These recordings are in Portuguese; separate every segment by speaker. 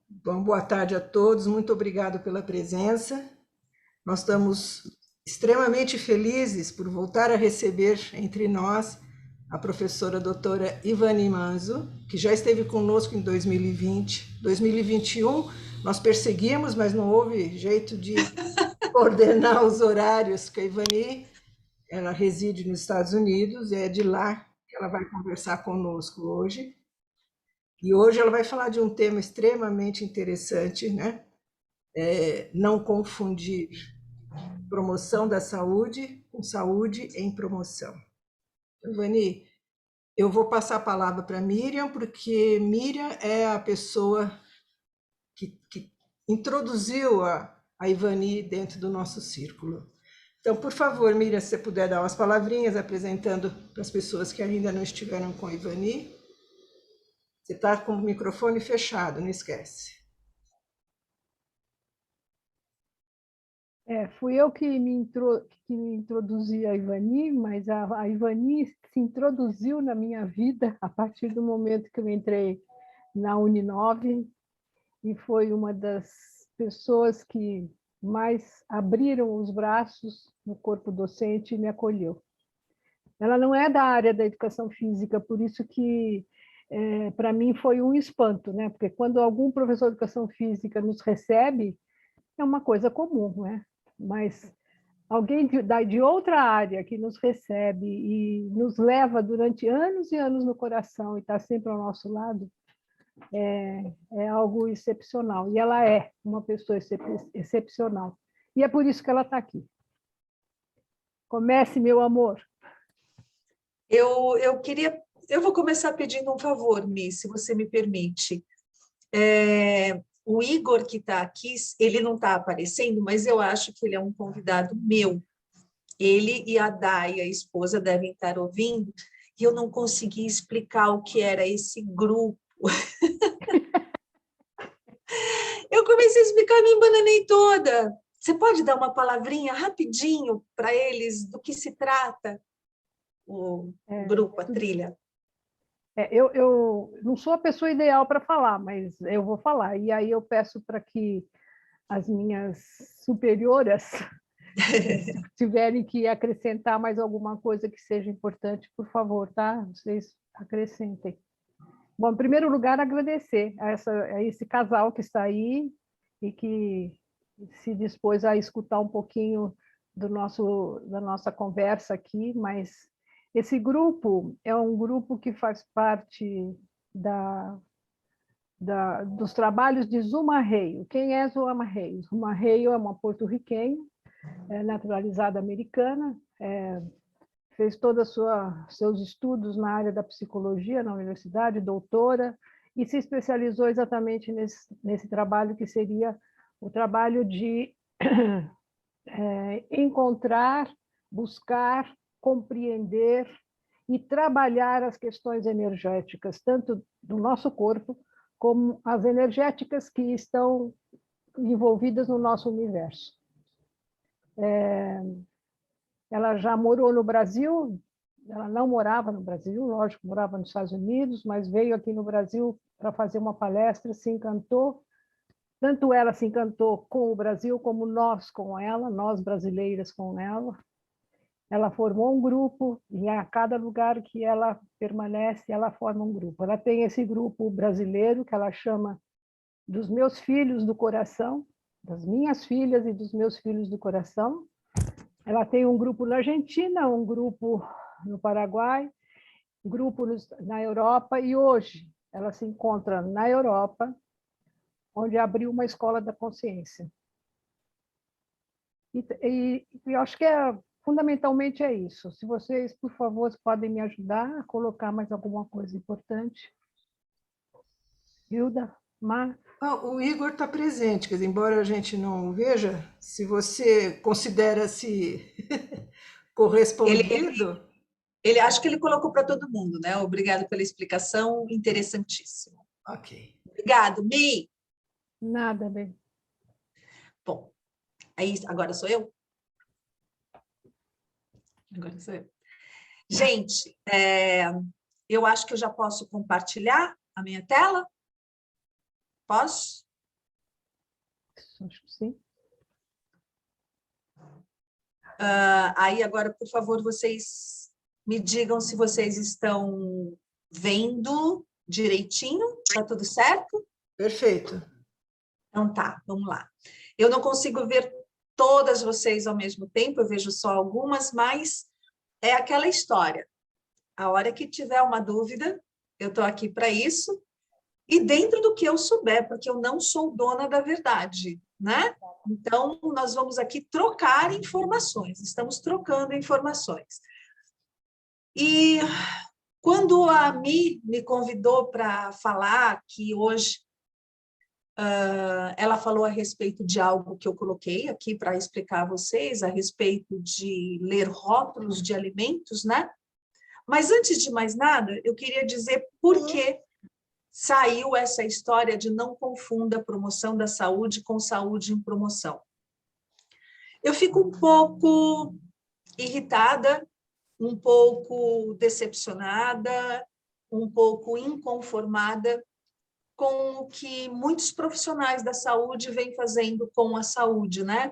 Speaker 1: Bom, boa tarde a todos, muito obrigado pela presença. Nós estamos extremamente felizes por voltar a receber entre nós a professora doutora Ivani Manzo, que já esteve conosco em 2020. 2021 nós perseguimos, mas não houve jeito de coordenar os horários, que a Ivani, ela reside nos Estados Unidos, e é de lá que ela vai conversar conosco hoje. E hoje ela vai falar de um tema extremamente interessante, né? Não confundir promoção da saúde com saúde em promoção. Vani, eu vou passar a palavra para Miriam, porque Miriam é a pessoa que introduziu a Ivani dentro do nosso círculo. Então, por favor, Miriam, se você puder dar umas palavrinhas apresentando para as pessoas que ainda não estiveram com a Ivani. Você está com o microfone fechado, não esquece.
Speaker 2: Fui eu que me introduzi a Ivani, mas a Ivani se introduziu na minha vida a partir do momento que eu entrei na Uninove e foi uma das pessoas que mais abriram os braços no corpo docente e me acolheu. Ela não é da área da educação física, por isso que, para mim, foi um espanto, né? Porque quando algum professor de educação física nos recebe, é uma coisa comum, né? Mas alguém de outra área que nos recebe e nos leva durante anos e anos no coração e está sempre ao nosso lado, é algo excepcional. E ela é uma pessoa excepcional. E é por isso que ela está aqui. Comece, meu amor.
Speaker 3: Eu vou começar pedindo um favor, Miss, se você me permite. O Igor, que está aqui, ele não está aparecendo, mas eu acho que ele é um convidado meu. Ele e a Day, a esposa, devem estar ouvindo, e eu não consegui explicar o que era esse grupo. Eu comecei a explicar e me embananei toda. Você pode dar uma palavrinha rapidinho para eles do que se trata o grupo, a trilha?
Speaker 2: Eu não sou a pessoa ideal para falar, mas eu vou falar. E aí eu peço para que as minhas superioras, se tiverem que acrescentar mais alguma coisa que seja importante, por favor, tá? Vocês acrescentem. Bom, em primeiro lugar, agradecer a esse casal que está aí e que se dispôs a escutar um pouquinho da nossa conversa aqui, mas esse grupo é um grupo que faz parte dos trabalhos de Zuma Reio. Quem é Zuma Reio? Zuma Reio é uma porto-riquenha, naturalizada americana, fez todos os seus estudos na área da psicologia na universidade, doutora, e se especializou exatamente nesse trabalho que seria o trabalho de encontrar, buscar, compreender e trabalhar as questões energéticas, tanto do nosso corpo, como as energéticas que estão envolvidas no nosso universo. Ela já morou no Brasil, ela não morava no Brasil, lógico, morava nos Estados Unidos, mas veio aqui no Brasil para fazer uma palestra, se encantou. Tanto ela se encantou com o Brasil, como nós com ela, nós brasileiras com ela. Ela formou um grupo, e a cada lugar que ela permanece, ela forma um grupo. Ela tem esse grupo brasileiro, que ela chama dos meus filhos do coração, das minhas filhas e dos meus filhos do coração. Ela tem um grupo na Argentina, um grupo no Paraguai, um grupo na Europa, e hoje ela se encontra na Europa, onde abriu uma escola da consciência. E eu acho que fundamentalmente é isso. Se vocês, por favor, podem me ajudar a colocar mais alguma coisa importante. Hilda, Mar?
Speaker 1: O Igor está presente, quer dizer, embora a gente não o veja, se você considera-se correspondido.
Speaker 3: Ele acho que ele colocou para todo mundo, né? Obrigado pela explicação, interessantíssimo.
Speaker 1: Ok.
Speaker 3: Obrigado, Mi.
Speaker 2: Nada, bem.
Speaker 3: Bom, aí agora sou eu? Agora sou eu. Gente, eu acho que eu já posso compartilhar a minha tela? Posso? Aí agora, por favor, vocês me digam se vocês estão vendo direitinho, está tudo certo?
Speaker 1: Perfeito.
Speaker 3: Então tá, vamos lá. Eu não consigo ver todas vocês ao mesmo tempo, eu vejo só algumas, mas é aquela história. A hora que tiver uma dúvida, eu estou aqui para isso, e dentro do que eu souber, porque eu não sou dona da verdade, né? Então, nós vamos aqui trocar informações, estamos trocando informações. E quando a Mi me convidou para falar aqui hoje, ela falou a respeito de algo que eu coloquei aqui para explicar a vocês, a respeito de ler rótulos de alimentos, né? Mas antes de mais nada, eu queria dizer por que saiu essa história de não confunda promoção da saúde com saúde em promoção. Eu fico um pouco irritada, um pouco decepcionada, um pouco inconformada com o que muitos profissionais da saúde vêm fazendo com a saúde, né?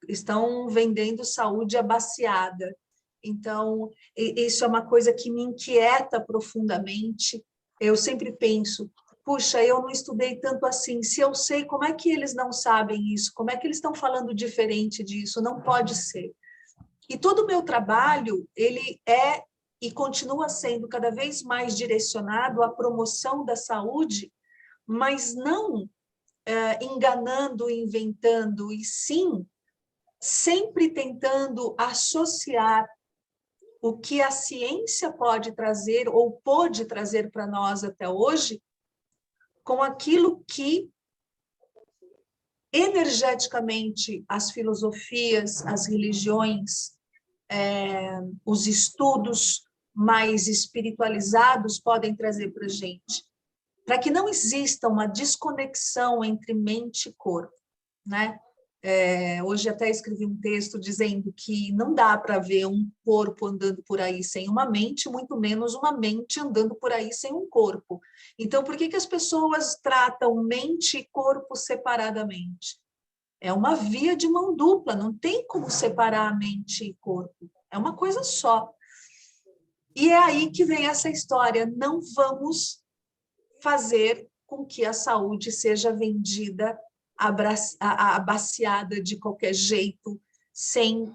Speaker 3: Estão vendendo saúde abaciada. Então, isso é uma coisa que me inquieta profundamente. Eu sempre penso, puxa, eu não estudei tanto assim. Se eu sei, como é que eles não sabem isso? Como é que eles estão falando diferente disso? Não pode ser. E todo o meu trabalho, ele é e continua sendo cada vez mais direcionado à promoção da saúde, mas não enganando, inventando, e sim sempre tentando associar o que a ciência pode trazer ou pôde trazer para nós até hoje com aquilo que energeticamente as filosofias, as religiões, os estudos mais espiritualizados podem trazer para a gente, para que não exista uma desconexão entre mente e corpo, né? Hoje até escrevi um texto dizendo que não dá para ver um corpo andando por aí sem uma mente, muito menos uma mente andando por aí sem um corpo. Então, por que as pessoas tratam mente e corpo separadamente? É uma via de mão dupla, não tem como separar a mente e corpo, é uma coisa só. E é aí que vem essa história, não vamos fazer com que a saúde seja vendida abaciada de qualquer jeito, sem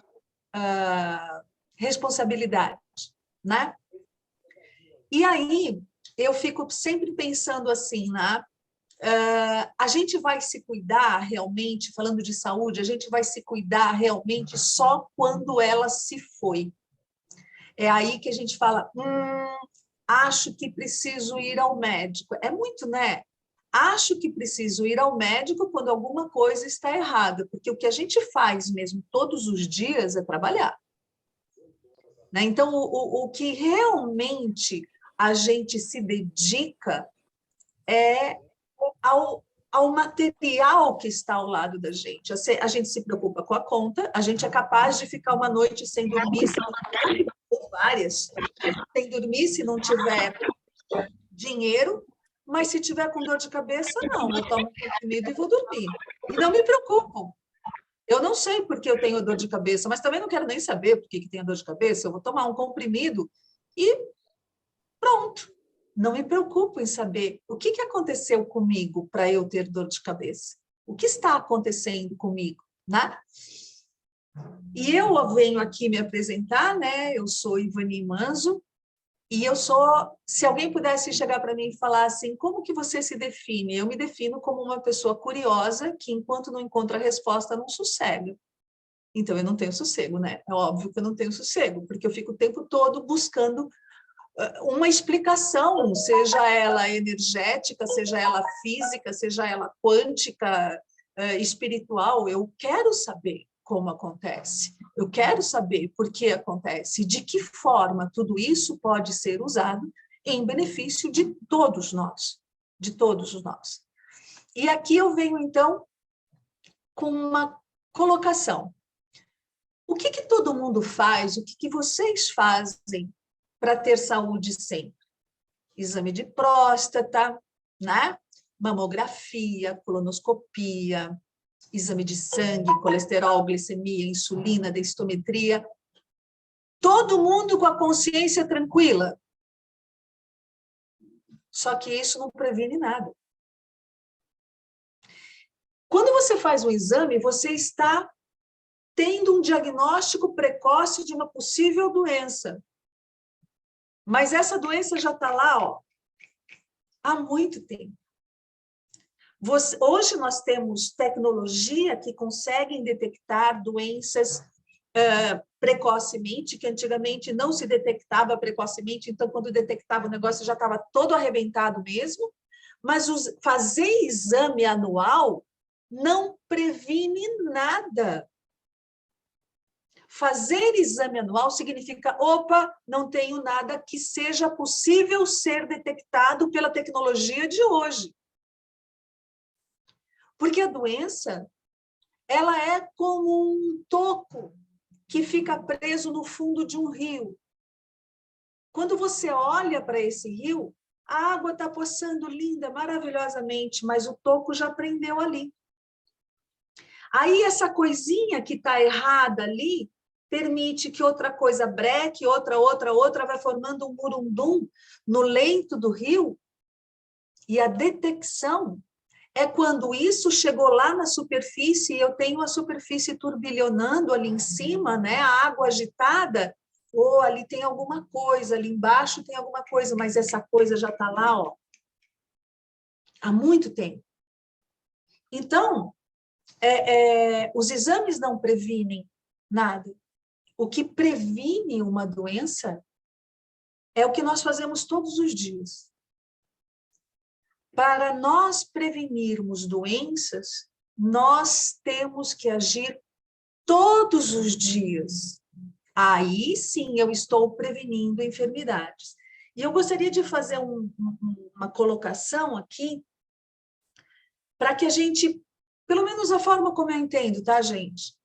Speaker 3: responsabilidade, né? E aí, eu fico sempre pensando assim, né? A gente vai se cuidar realmente, falando de saúde, a gente vai se cuidar realmente só quando ela se foi. É aí que a gente fala, acho que preciso ir ao médico. É muito, né? Acho que preciso ir ao médico quando alguma coisa está errada, porque o que a gente faz mesmo todos os dias é trabalhar. Né? Então, o que realmente a gente se dedica é ao material que está ao lado da gente. A gente se preocupa com a conta, a gente é capaz de ficar uma noite sem dormir, ou várias, sem dormir se não tiver dinheiro, mas se tiver com dor de cabeça, não, eu tomo um comprimido e vou dormir. E não me preocupo. Eu não sei por que eu tenho dor de cabeça, mas também não quero nem saber por que tenho dor de cabeça. Eu vou tomar um comprimido e pronto. Não me preocupo em saber o que aconteceu comigo para eu ter dor de cabeça. O que está acontecendo comigo, né? E eu venho aqui me apresentar, né? Eu sou Ivani Manzo, e eu sou, se alguém pudesse chegar para mim e falar assim, como que você se define? Eu me defino como uma pessoa curiosa que, enquanto não encontra a resposta, não sossega. Então, eu não tenho sossego, né? É óbvio que eu não tenho sossego, porque eu fico o tempo todo buscando uma explicação, seja ela energética, seja ela física, seja ela quântica, espiritual. Eu quero saber como acontece. Eu quero saber por que acontece, de que forma tudo isso pode ser usado em benefício de todos nós, de todos nós. E aqui eu venho, então, com uma colocação. O que todo mundo faz, o que vocês fazem para ter saúde sempre? Exame de próstata, né? Mamografia, colonoscopia, exame de sangue, colesterol, glicemia, insulina, densitometria. Todo mundo com a consciência tranquila. Só que isso não previne nada. Quando você faz um exame, você está tendo um diagnóstico precoce de uma possível doença. Mas essa doença já está lá, ó, há muito tempo. Hoje nós temos tecnologia que conseguem detectar doenças precocemente, que antigamente não se detectava precocemente, então quando detectava o negócio já estava todo arrebentado mesmo, mas fazer exame anual não previne nada. Fazer exame anual significa, opa, não tenho nada que seja possível ser detectado pela tecnologia de hoje. Porque a doença, ela é como um toco que fica preso no fundo de um rio. Quando você olha para esse rio, a água está poçando linda, maravilhosamente, mas o toco já prendeu ali. Aí essa coisinha que está errada ali, permite que outra coisa breque, outra, vai formando um murundum no leito do rio, e a detecção é quando isso chegou lá na superfície, e eu tenho a superfície turbilhonando ali em cima, né, a água agitada, ou ali tem alguma coisa, ali embaixo tem alguma coisa, mas essa coisa já está lá, ó, há muito tempo. Então, os exames não previnem nada. O que previne uma doença é o que nós fazemos todos os dias. Para nós prevenirmos doenças, nós temos que agir todos os dias. Aí sim eu estou prevenindo enfermidades. E eu gostaria de fazer uma colocação aqui, para que a gente, pelo menos a forma como eu entendo, tá, gente?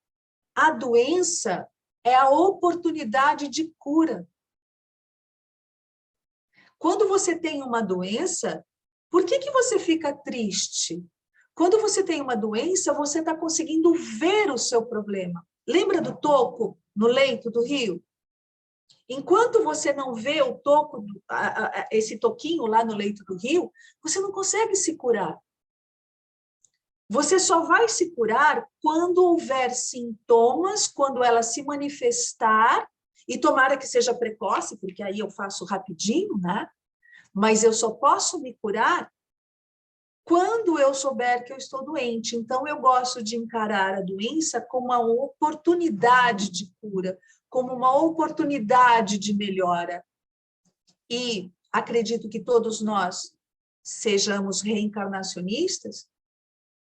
Speaker 3: A doença é a oportunidade de cura. Quando você tem uma doença, por que você fica triste? Quando você tem uma doença, você está conseguindo ver o seu problema. Lembra do toco no leito do rio? Enquanto você não vê o toco, esse toquinho lá no leito do rio, você não consegue se curar. Você só vai se curar quando houver sintomas, quando ela se manifestar, e tomara que seja precoce, porque aí eu faço rapidinho, né? Mas eu só posso me curar quando eu souber que eu estou doente. Então, eu gosto de encarar a doença como uma oportunidade de cura, como uma oportunidade de melhora. E acredito que todos nós sejamos reencarnacionistas.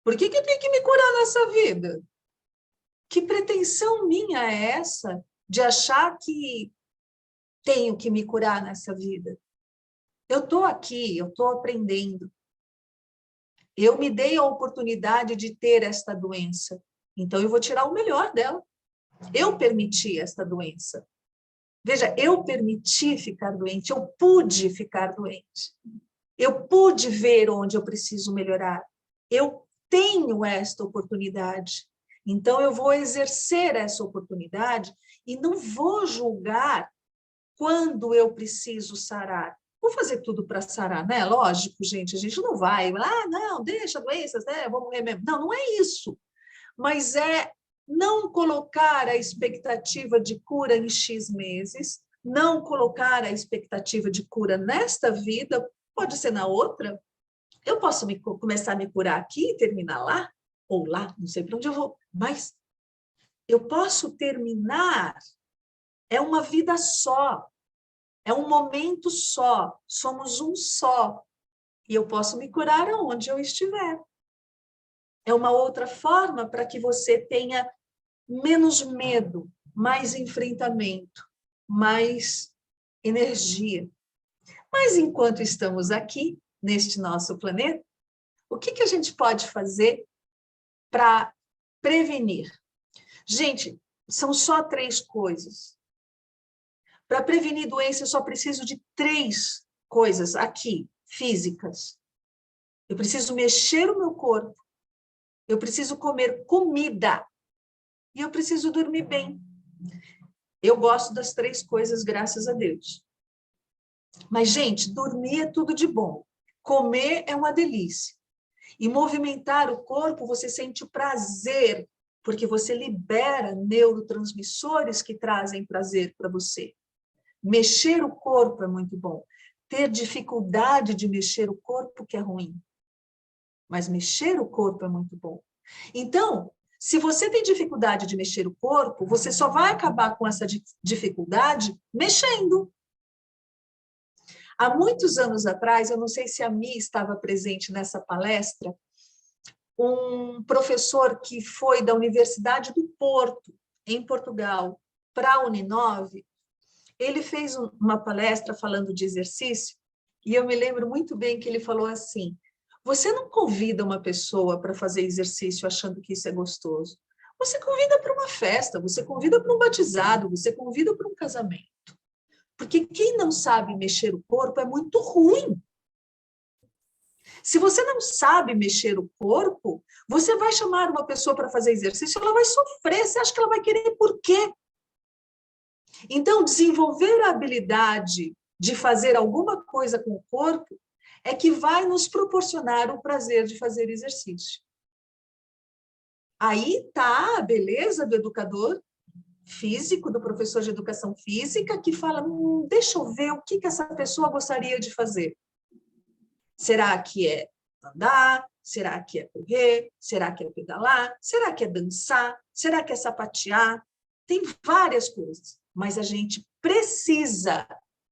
Speaker 3: Por que eu tenho que me curar nessa vida? Que pretensão minha é essa de achar que tenho que me curar nessa vida? Eu estou aqui, eu estou aprendendo. Eu me dei a oportunidade de ter esta doença, então eu vou tirar o melhor dela. Eu permiti esta doença. Veja, eu permiti ficar doente, eu pude ficar doente. Eu pude ver onde eu preciso melhorar. Eu tenho esta oportunidade. Então, eu vou exercer essa oportunidade e não vou julgar quando eu preciso sarar. Vou fazer tudo para sarar, né? Lógico, gente, a gente não vai. Não, deixa doenças, né? Vou morrer mesmo. Não, não é isso. Mas é não colocar a expectativa de cura em X meses, não colocar a expectativa de cura nesta vida, pode ser na outra. Eu posso começar a me curar aqui e terminar lá, ou lá, não sei para onde eu vou, mas eu posso terminar, é uma vida só, é um momento só, somos um só, e eu posso me curar aonde eu estiver. É uma outra forma para que você tenha menos medo, mais enfrentamento, mais energia. Mas enquanto estamos aqui, neste nosso planeta, o que a gente pode fazer para prevenir? Gente, são só 3 coisas. Para prevenir doença, eu só preciso de 3 coisas aqui, físicas. Eu preciso mexer o meu corpo, eu preciso comer comida e eu preciso dormir bem. Eu gosto das 3 coisas, graças a Deus. Mas, gente, dormir é tudo de bom. Comer é uma delícia. E movimentar o corpo, você sente o prazer, porque você libera neurotransmissores que trazem prazer para você. Mexer o corpo é muito bom. Ter dificuldade de mexer o corpo que é ruim. Mas mexer o corpo é muito bom. Então, se você tem dificuldade de mexer o corpo, você só vai acabar com essa dificuldade mexendo. Há muitos anos atrás, eu não sei se a Mi estava presente nessa palestra, um professor que foi da Universidade do Porto, em Portugal, para a Uninove, ele fez uma palestra falando de exercício, e eu me lembro muito bem que ele falou assim: você não convida uma pessoa para fazer exercício achando que isso é gostoso. Você convida para uma festa, você convida para um batizado, você convida para um casamento. Porque quem não sabe mexer o corpo é muito ruim. Se você não sabe mexer o corpo, você vai chamar uma pessoa para fazer exercício, ela vai sofrer. Você acha que ela vai querer por quê? Então, desenvolver a habilidade de fazer alguma coisa com o corpo é que vai nos proporcionar o prazer de fazer exercício. Aí está a beleza do educador físico, do professor de educação física, que fala, deixa eu ver o que essa pessoa gostaria de fazer. Será que é andar? Será que é correr? Será que é pedalar? Será que é dançar? Será que é sapatear? Tem várias coisas, mas a gente precisa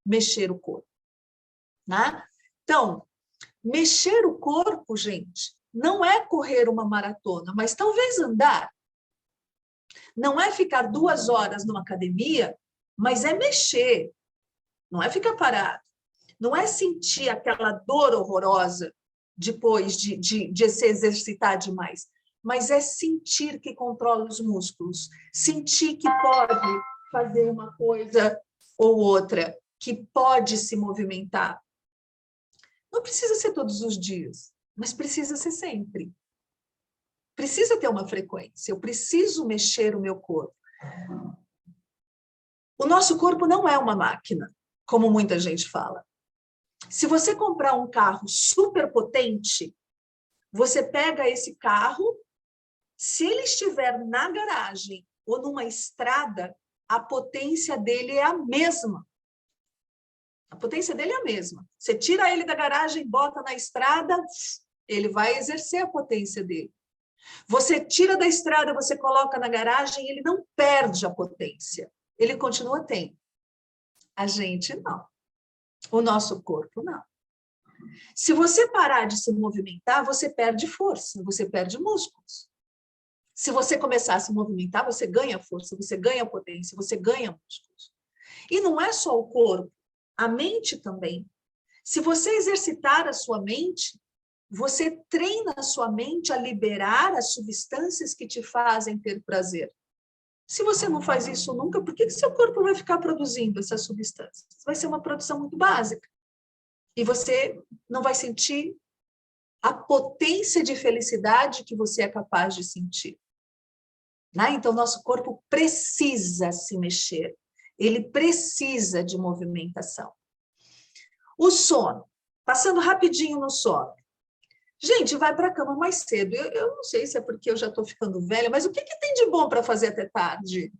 Speaker 3: mexer o corpo, né? Então, mexer o corpo, gente, não é correr uma maratona, mas talvez andar. Não é ficar 2 horas numa academia, mas é mexer. Não é ficar parado. Não é sentir aquela dor horrorosa depois de se exercitar demais, mas é sentir que controla os músculos, sentir que pode fazer uma coisa ou outra, que pode se movimentar. Não precisa ser todos os dias, mas precisa ser sempre. Precisa ter uma frequência, eu preciso mexer o meu corpo. O nosso corpo não é uma máquina, como muita gente fala. Se você comprar um carro super potente, você pega esse carro, se ele estiver na garagem ou numa estrada, a potência dele é a mesma. A potência dele é a mesma. Você tira ele da garagem, bota na estrada, ele vai exercer a potência dele. Você tira da estrada, você coloca na garagem, ele não perde a potência. Ele continua tendo. A gente não. O nosso corpo não. Se você parar de se movimentar, você perde força, você perde músculos. Se você começar a se movimentar, você ganha força, você ganha potência, você ganha músculos. E não é só o corpo, a mente também. Se você exercitar a sua mente, você treina a sua mente a liberar as substâncias que te fazem ter prazer. Se você não faz isso nunca, por que seu corpo vai ficar produzindo essas substâncias? Vai ser uma produção muito básica. E você não vai sentir a potência de felicidade que você é capaz de sentir. Né? Então, nosso corpo precisa se mexer. Ele precisa de movimentação. O sono. Passando rapidinho no sono. Gente, vai para a cama mais cedo. Eu não sei se é porque eu já estou ficando velha, mas o que tem de bom para fazer até tarde?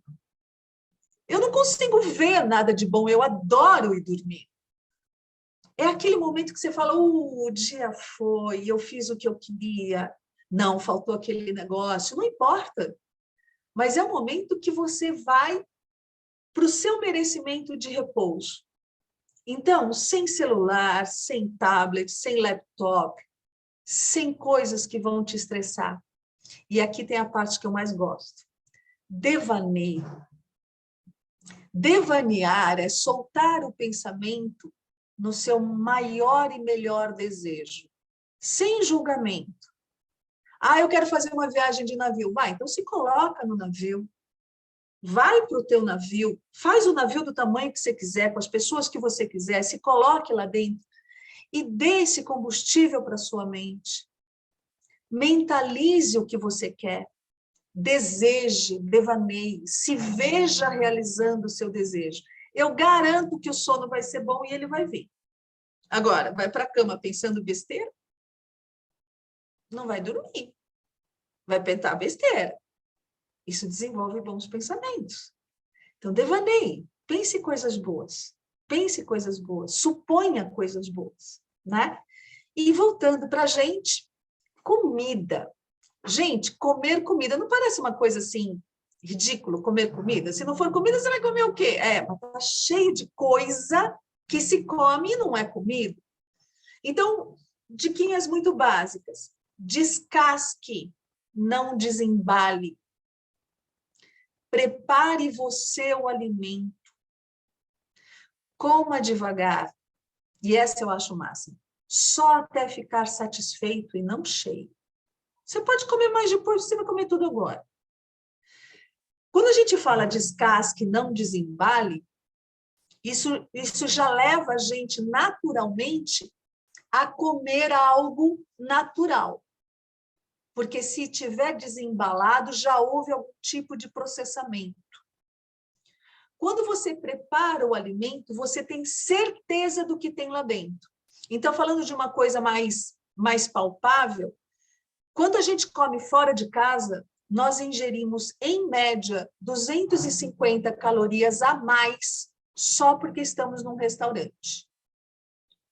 Speaker 3: Eu não consigo ver nada de bom, eu adoro ir dormir. É aquele momento que você fala, o dia foi, eu fiz o que eu queria. Não, faltou aquele negócio, não importa. Mas é o momento que você vai para o seu merecimento de repouso. Então, sem celular, sem tablet, sem laptop, sem coisas que vão te estressar. E aqui tem a parte que eu mais gosto. Devaneio. Devanear é soltar o pensamento no seu maior e melhor desejo, sem julgamento. Eu quero fazer uma viagem de navio. Vai, então se coloca no navio. Vai para o teu navio, faz o navio do tamanho que você quiser, com as pessoas que você quiser, se coloque lá dentro e dê esse combustível para a sua mente. Mentalize o que você quer. Deseje, devaneie, se veja realizando o seu desejo. Eu garanto que o sono vai ser bom e ele vai vir. Agora, vai para a cama pensando besteira? Não vai dormir. Vai pensar besteira. Isso desenvolve bons pensamentos. Então, devaneie, pense coisas boas. Pense coisas boas, suponha coisas boas, né? E voltando para a gente, comida. Gente, comer comida não parece uma coisa assim, ridículo, comer comida? Se não for comida, você vai comer o quê? Mas tá cheio de coisa que se come e não é comida. Então, diquinhas muito básicas. Descasque, não desembale. Prepare você o alimento. Coma devagar. E essa eu acho o máximo. Só até ficar satisfeito e não cheio. Você pode comer mais depois, você vai comer tudo agora. Quando a gente fala descasque, não desembale, isso já leva a gente naturalmente a comer algo natural. Porque se tiver desembalado, já houve algum tipo de processamento. Quando você prepara o alimento, você tem certeza do que tem lá dentro. Então, falando de uma coisa mais palpável, quando a gente come fora de casa, nós ingerimos, em média, 250 calorias a mais só porque estamos num restaurante.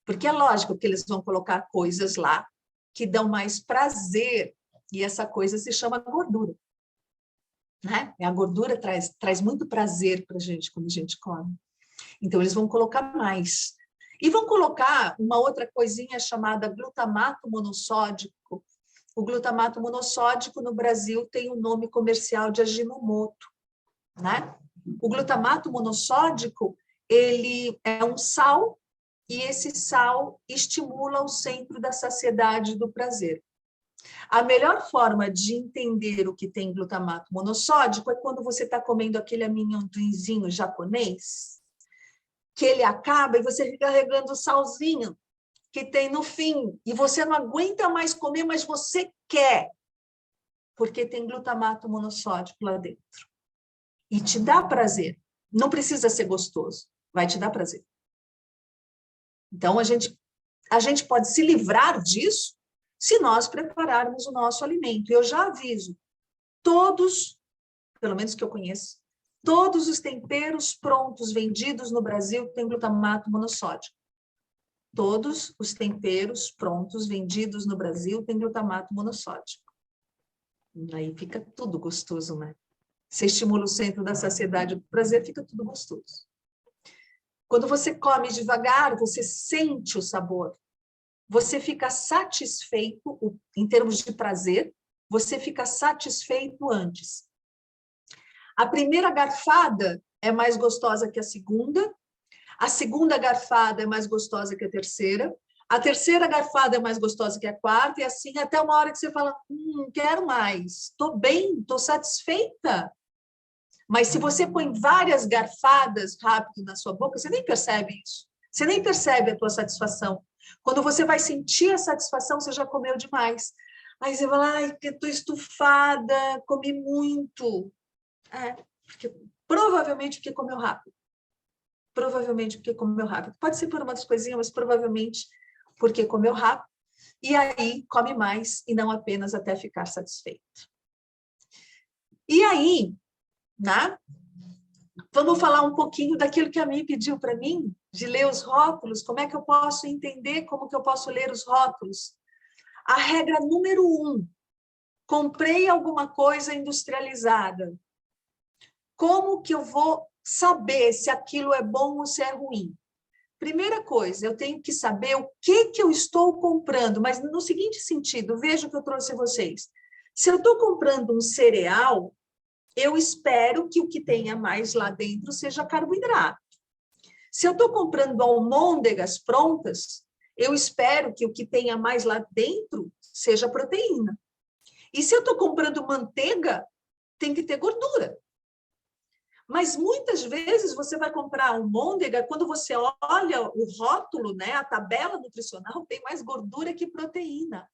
Speaker 3: Porque é lógico que eles vão colocar coisas lá que dão mais prazer, e essa coisa se chama gordura. Né? A gordura traz muito prazer para a gente quando a gente come. Então, eles vão colocar mais. E vão colocar uma outra coisinha chamada glutamato monossódico. O glutamato monossódico no Brasil tem o nome comercial de Ajinomoto, né? O glutamato monossódico, ele é um sal e esse sal estimula o centro da saciedade do prazer. A melhor forma de entender o que tem glutamato monossódico é quando você está comendo aquele amendoinzinho japonês, que ele acaba e você fica regando o salzinho que tem no fim, e você não aguenta mais comer, mas você quer, porque tem glutamato monossódico lá dentro. E te dá prazer. Não precisa ser gostoso, vai te dar prazer. Então, a gente pode se livrar disso se nós prepararmos o nosso alimento. Eu já aviso, todos, pelo menos que eu conheço, todos os temperos prontos vendidos no Brasil têm glutamato monossódico. Todos os temperos prontos vendidos no Brasil têm glutamato monossódico. Aí fica tudo gostoso, né? Você estimula o centro da saciedade do prazer, fica tudo gostoso. Quando você come devagar, você sente o sabor. Você fica satisfeito, em termos de prazer, você fica satisfeito antes. A primeira garfada é mais gostosa que a segunda garfada é mais gostosa que a terceira garfada é mais gostosa que a quarta, e assim até uma hora que você fala, quero mais, estou bem, estou satisfeita. Mas se você põe várias garfadas rápido na sua boca, você nem percebe isso. Você nem percebe a tua satisfação. Quando você vai sentir a satisfação, você já comeu demais. Aí você fala, ai, que estou estufada, comi muito. Provavelmente porque comeu rápido. Provavelmente porque comeu rápido. Pode ser por uma das coisinhas, mas provavelmente porque comeu rápido. E aí come mais e não apenas até ficar satisfeito. E aí, né? Vamos falar um pouquinho daquilo que a Mi pediu para mim, de ler os rótulos. Como é que eu posso entender, como que eu posso ler os rótulos? A regra número 1, comprei alguma coisa industrializada. Como que eu vou saber se aquilo é bom ou se é ruim? Primeira coisa, eu tenho que saber o que eu estou comprando, mas no seguinte sentido, veja o que eu trouxe a vocês. Se eu estou comprando um cereal, eu espero que o que tenha mais lá dentro seja carboidrato. Se eu estou comprando almôndegas prontas, eu espero que o que tenha mais lá dentro seja proteína. E se eu estou comprando manteiga, tem que ter gordura. Mas muitas vezes você vai comprar almôndega, quando você olha o rótulo, né, a tabela nutricional, tem mais gordura que proteína.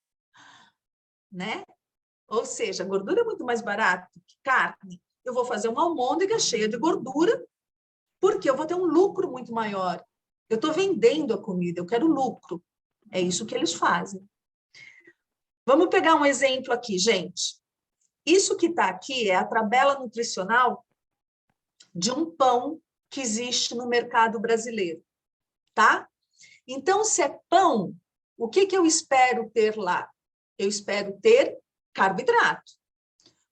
Speaker 3: né? Ou seja, a gordura é muito mais barata que carne. Eu vou fazer uma almôndega cheia de gordura, porque eu vou ter um lucro muito maior. Eu estou vendendo a comida, eu quero lucro. É isso que eles fazem. Vamos pegar um exemplo aqui, gente. Isso que está aqui é a tabela nutricional de um pão que existe no mercado brasileiro, tá? Então, se é pão, o que eu espero ter lá? Eu espero ter carboidrato.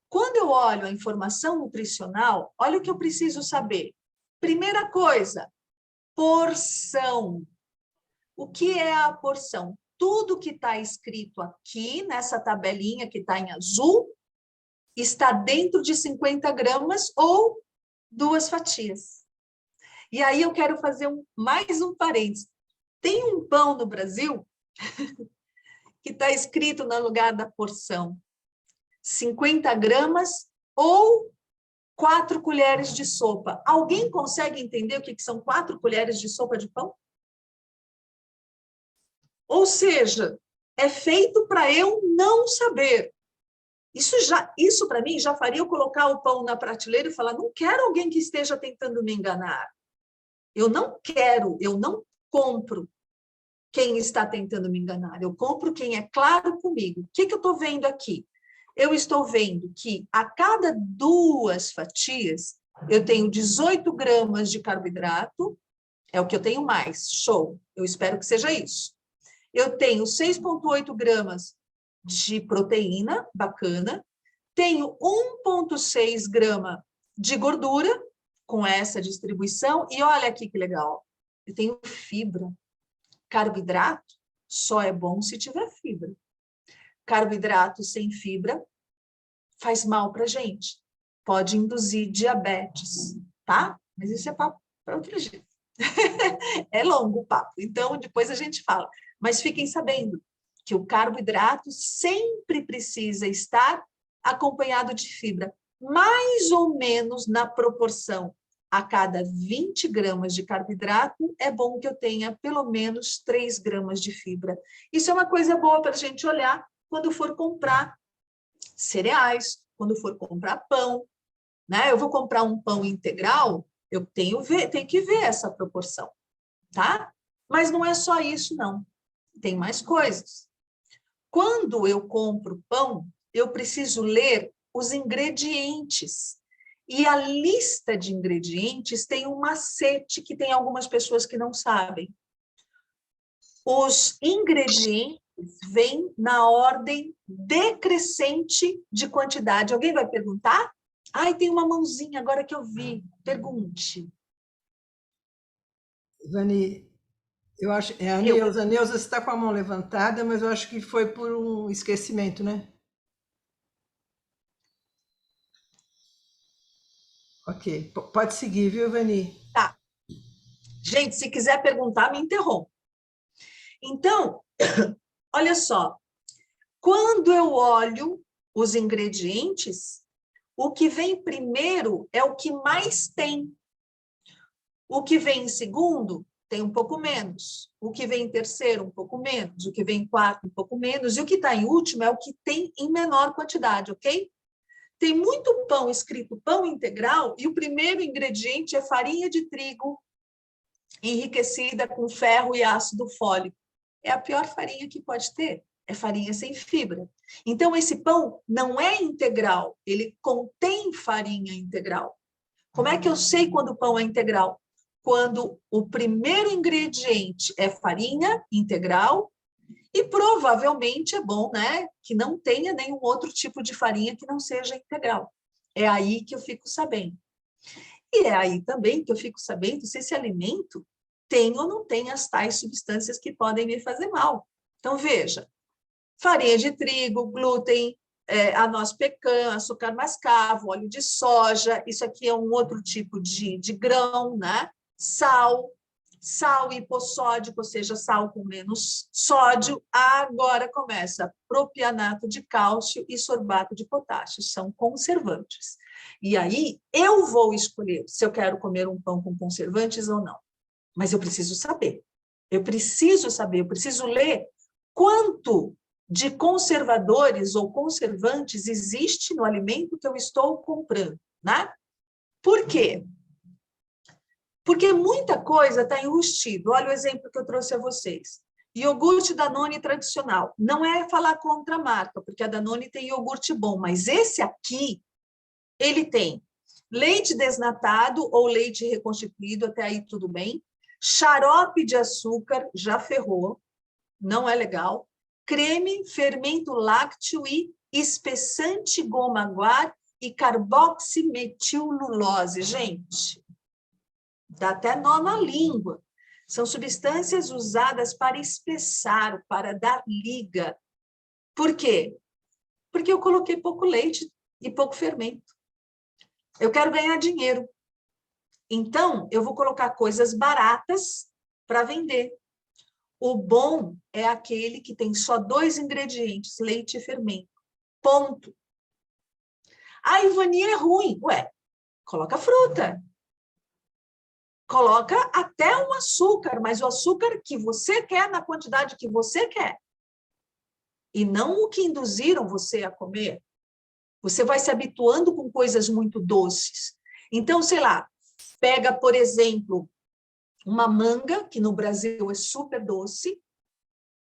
Speaker 3: Quando eu olho a informação nutricional, olha o que eu preciso saber. Primeira coisa, porção. O que é a porção? Tudo que está escrito aqui, nessa tabelinha que está em azul, está dentro de 50 gramas ou 2 fatias. E aí eu quero fazer mais um parênteses. Tem um pão no Brasil que está escrito no lugar da porção 50 gramas ou 4 colheres de sopa. Alguém consegue entender o que são 4 colheres de sopa de pão? Ou seja, é feito para eu não saber. Isso para mim já faria eu colocar o pão na prateleira e falar, não quero alguém que esteja tentando me enganar. Eu não quero, eu não compro quem está tentando me enganar. Eu compro quem é claro comigo. O que eu estou vendo aqui? Eu estou vendo que a cada 2 fatias, eu tenho 18 gramas de carboidrato, é o que eu tenho mais, show. Eu espero que seja isso. Eu tenho 6,8 gramas de proteína, bacana. Tenho 1,6 grama de gordura, com essa distribuição. E olha aqui que legal, eu tenho fibra. Carboidrato só é bom se tiver fibra. Carboidrato sem fibra faz mal para a gente. Pode induzir diabetes, tá? Mas isso é papo para outro dia. É longo o papo, então depois a gente fala. Mas fiquem sabendo que o carboidrato sempre precisa estar acompanhado de fibra, mais ou menos na proporção. A cada 20 gramas de carboidrato, é bom que eu tenha pelo menos 3 gramas de fibra. Isso é uma coisa boa para a gente olhar quando for comprar cereais, quando for comprar pão, né? Eu vou comprar um pão integral, eu tenho que ver essa proporção, tá? Mas não é só isso, não. Tem mais coisas. Quando eu compro pão, eu preciso ler os ingredientes. E a lista de ingredientes tem um macete que tem algumas pessoas que não sabem. Os ingredientes vêm na ordem decrescente de quantidade. Alguém vai perguntar? Ai, tem uma mãozinha agora que eu vi. Pergunte.
Speaker 1: Ivani, eu acho, é a Neuza. A Neuza está com a mão levantada, mas eu acho que foi por um esquecimento, né? Ok, pode seguir, viu, Ivani?
Speaker 3: Tá. Gente, se quiser perguntar, me interrompa. Então, olha só. Quando eu olho os ingredientes, o que vem primeiro é o que mais tem. O que vem em segundo tem um pouco menos. O que vem em terceiro, um pouco menos. O que vem em quarto, um pouco menos. E o que está em último é o que tem em menor quantidade, ok? Tem muito pão escrito pão integral e o primeiro ingrediente é farinha de trigo enriquecida com ferro e ácido fólico. É a pior farinha que pode ter. É farinha sem fibra. Então, esse pão não é integral, ele contém farinha integral. Como é que eu sei quando o pão é integral? Quando o primeiro ingrediente é farinha integral e provavelmente é bom, né, que não tenha nenhum outro tipo de farinha que não seja integral. É aí que eu fico sabendo. E é aí também que eu fico sabendo se esse alimento tem ou não tem as tais substâncias que podem me fazer mal. Então, veja, farinha de trigo, glúten, a noz pecan, açúcar mascavo, óleo de soja, isso aqui é um outro tipo de grão, né? Sal hipossódico, ou seja, sal com menos sódio. Agora começa propianato de cálcio e sorbato de potássio, são conservantes. E aí eu vou escolher se eu quero comer um pão com conservantes ou não. Mas eu preciso saber, eu preciso ler quanto de conservadores ou conservantes existe no alimento que eu estou comprando, né? Por quê? Porque muita coisa está enrustido. Olha o exemplo que eu trouxe a vocês. Iogurte Danone tradicional. Não é falar contra a marca, porque a Danone tem iogurte bom, mas esse aqui, ele tem leite desnatado ou leite reconstituído, até aí tudo bem. Xarope de açúcar, já ferrou, não é legal. Creme, fermento lácteo e espessante goma guar e carboximetilulose. Gente, dá até nó na língua. São substâncias usadas para espessar, para dar liga. Por quê? Porque eu coloquei pouco leite e pouco fermento. Eu quero ganhar dinheiro. Então, eu vou colocar coisas baratas para vender. O bom é aquele que tem só 2 ingredientes, leite e fermento. Ponto. A Ivani é ruim. Ué, coloca fruta. Coloca até um açúcar, mas o açúcar que você quer na quantidade que você quer. E não o que induziram você a comer. Você vai se habituando com coisas muito doces. Então, sei lá, pega, por exemplo, uma manga, que no Brasil é super doce,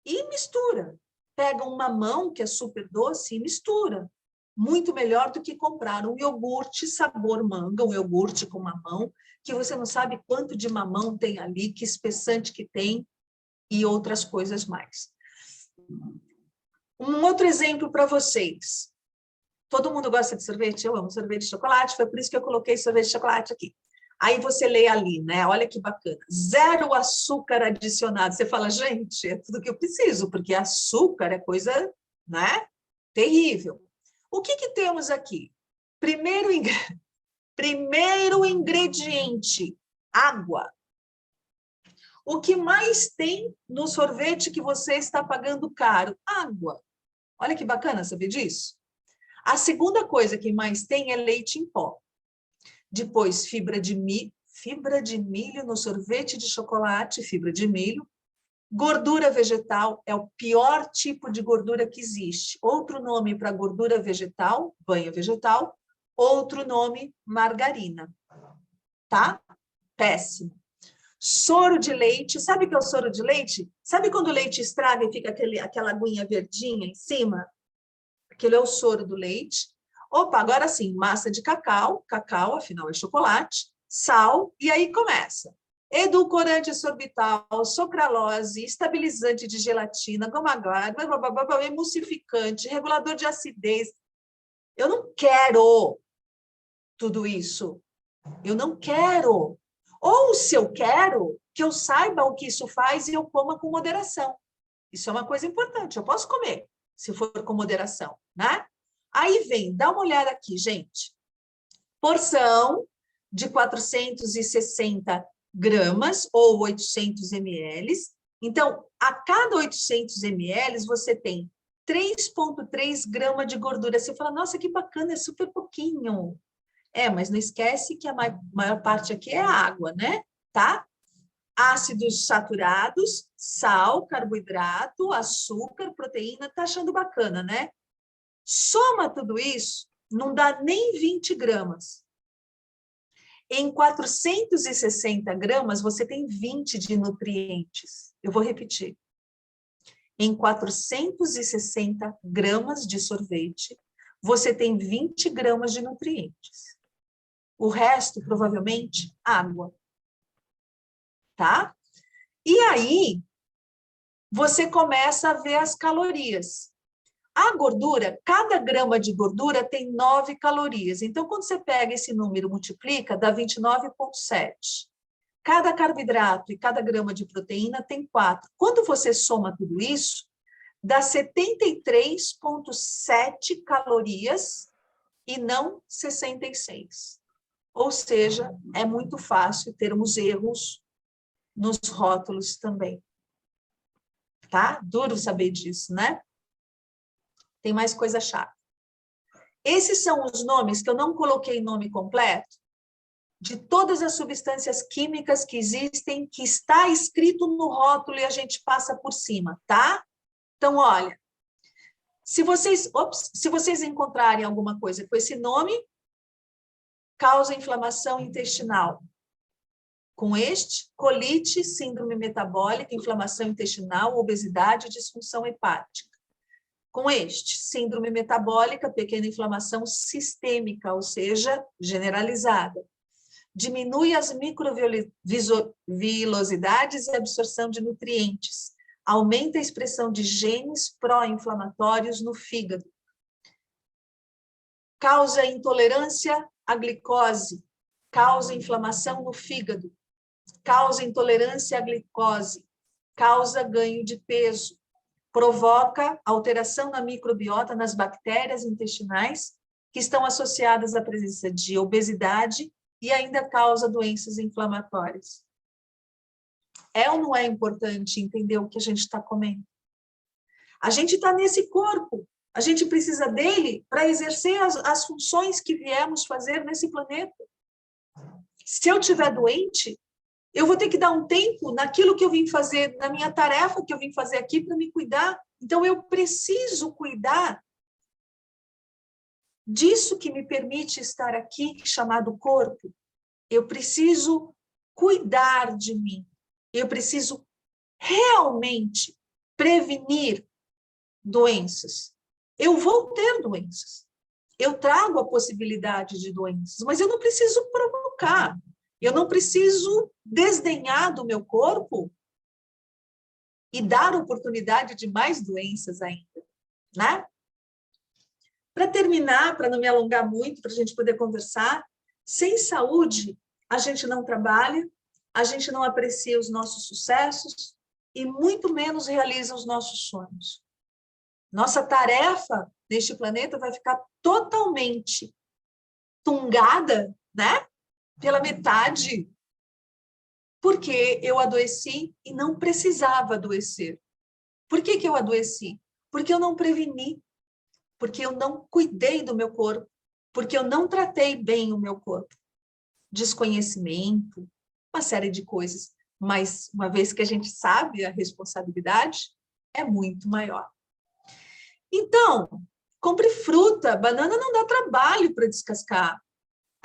Speaker 3: e mistura. Pega um mamão, que é super doce, e mistura. Muito melhor do que comprar um iogurte sabor manga, um iogurte com mamão, que você não sabe quanto de mamão tem ali, que espessante que tem, e outras coisas mais. Um outro exemplo para vocês. Todo mundo gosta de sorvete? Eu amo sorvete de chocolate, foi por isso que eu coloquei sorvete de chocolate aqui. Aí você lê ali, né? Olha que bacana. 0 açúcar adicionado. Você fala, gente, é tudo que eu preciso, porque açúcar é coisa, né? Terrível. O que que temos aqui? Primeiro ingrediente, água. O que mais tem no sorvete que você está pagando caro? Água. Olha que bacana saber disso. A segunda coisa que mais tem é leite em pó. Depois, fibra de milho no sorvete de chocolate, fibra de milho. Gordura vegetal é o pior tipo de gordura que existe. Outro nome para gordura vegetal, banha vegetal. Outro nome, margarina. Tá? Péssimo. Soro de leite. Sabe o que é o soro de leite? Sabe quando o leite estraga e fica aquela aguinha verdinha em cima? Aquele é o soro do leite. Opa, agora sim, massa de cacau, afinal é chocolate, sal, e aí começa. Edulcorante sorbital, sucralose, estabilizante de gelatina, goma guar, emulsificante, regulador de acidez. Eu não quero tudo isso. Eu não quero. Ou, se eu quero, que eu saiba o que isso faz e eu coma com moderação. Isso é uma coisa importante. Eu posso comer, se for com moderação, né? Aí vem, dá uma olhada aqui, gente. Porção de 460 gramas ou 800 ml. Então, a cada 800 ml, você tem 3,3 gramas de gordura. Você fala, nossa, que bacana, é super pouquinho. É, mas não esquece que a maior parte aqui é água, né? Tá? Ácidos saturados, sal, carboidrato, açúcar, proteína. Tá achando bacana, né? Soma tudo isso, não dá nem 20 gramas. Em 460 gramas, você tem 20 de nutrientes. Eu vou repetir. Em 460 gramas de sorvete, você tem 20 gramas de nutrientes. O resto, provavelmente, água. Tá? E aí, você começa a ver as calorias. A gordura, cada grama de gordura tem 9 calorias. Então, quando você pega esse número e multiplica, dá 29,7. Cada carboidrato e cada grama de proteína tem 4. Quando você soma tudo isso, dá 73,7 calorias e não 66. Ou seja, é muito fácil termos erros nos rótulos também. Tá? Duro saber disso, né? Tem mais coisa chata. Esses são os nomes que eu não coloquei nome completo de todas as substâncias químicas que existem, que está escrito no rótulo e a gente passa por cima, tá? Então, olha, Se vocês encontrarem alguma coisa com esse nome, causa inflamação intestinal. Com este, colite, síndrome metabólica, inflamação intestinal, obesidade, disfunção hepática. Com este, síndrome metabólica, pequena inflamação sistêmica, ou seja, generalizada. Diminui as microvilosidades e absorção de nutrientes. Aumenta a expressão de genes pró-inflamatórios no fígado. Causa intolerância à glicose. Causa inflamação no fígado. Causa intolerância à glicose. Causa ganho de peso. Provoca alteração na microbiota, nas bactérias intestinais, que estão associadas à presença de obesidade e ainda causa doenças inflamatórias. É ou não é importante entender o que a gente está comendo? A gente está nesse corpo, a gente precisa dele para exercer as funções que viemos fazer nesse planeta. Se eu estiver doente, eu vou ter que dar um tempo naquilo que eu vim fazer, na minha tarefa que eu vim fazer aqui para me cuidar. Então, eu preciso cuidar disso que me permite estar aqui, chamado corpo. Eu preciso cuidar de mim. Eu preciso realmente prevenir doenças. Eu vou ter doenças. Eu trago a possibilidade de doenças, mas eu não preciso provocar. Eu não preciso desdenhar do meu corpo e dar oportunidade de mais doenças ainda, né? Para terminar, para não me alongar muito, para a gente poder conversar, sem saúde, a gente não trabalha, a gente não aprecia os nossos sucessos e muito menos realiza os nossos sonhos. Nossa tarefa neste planeta vai ficar totalmente tungada, né? Pela metade, porque eu adoeci e não precisava adoecer. Por que que eu adoeci? Porque eu não preveni, porque eu não cuidei do meu corpo, porque eu não tratei bem o meu corpo. Desconhecimento, uma série de coisas, mas uma vez que a gente sabe a responsabilidade, é muito maior. Então, compre fruta, banana não dá trabalho para descascar.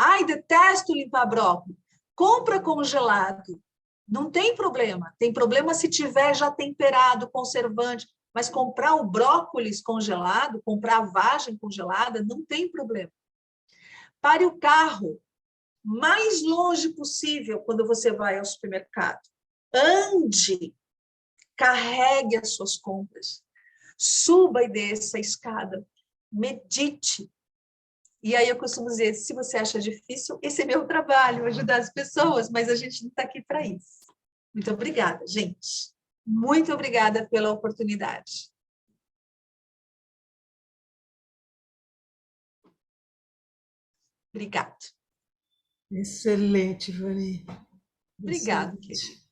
Speaker 3: Ai, detesto limpar brócolis. Compra congelado. Não tem problema. Tem problema se tiver já temperado, conservante. Mas comprar o brócolis congelado, comprar a vagem congelada, não tem problema. Pare o carro mais longe possível quando você vai ao supermercado. Ande, carregue as suas compras. Suba e desça a escada. Medite. E aí eu costumo dizer, se você acha difícil, esse é meu trabalho, ajudar as pessoas, mas a gente não está aqui para isso. Muito obrigada, gente. Muito obrigada pela oportunidade. Obrigada.
Speaker 1: Excelente, Vani.
Speaker 3: Obrigada,
Speaker 1: Excelente.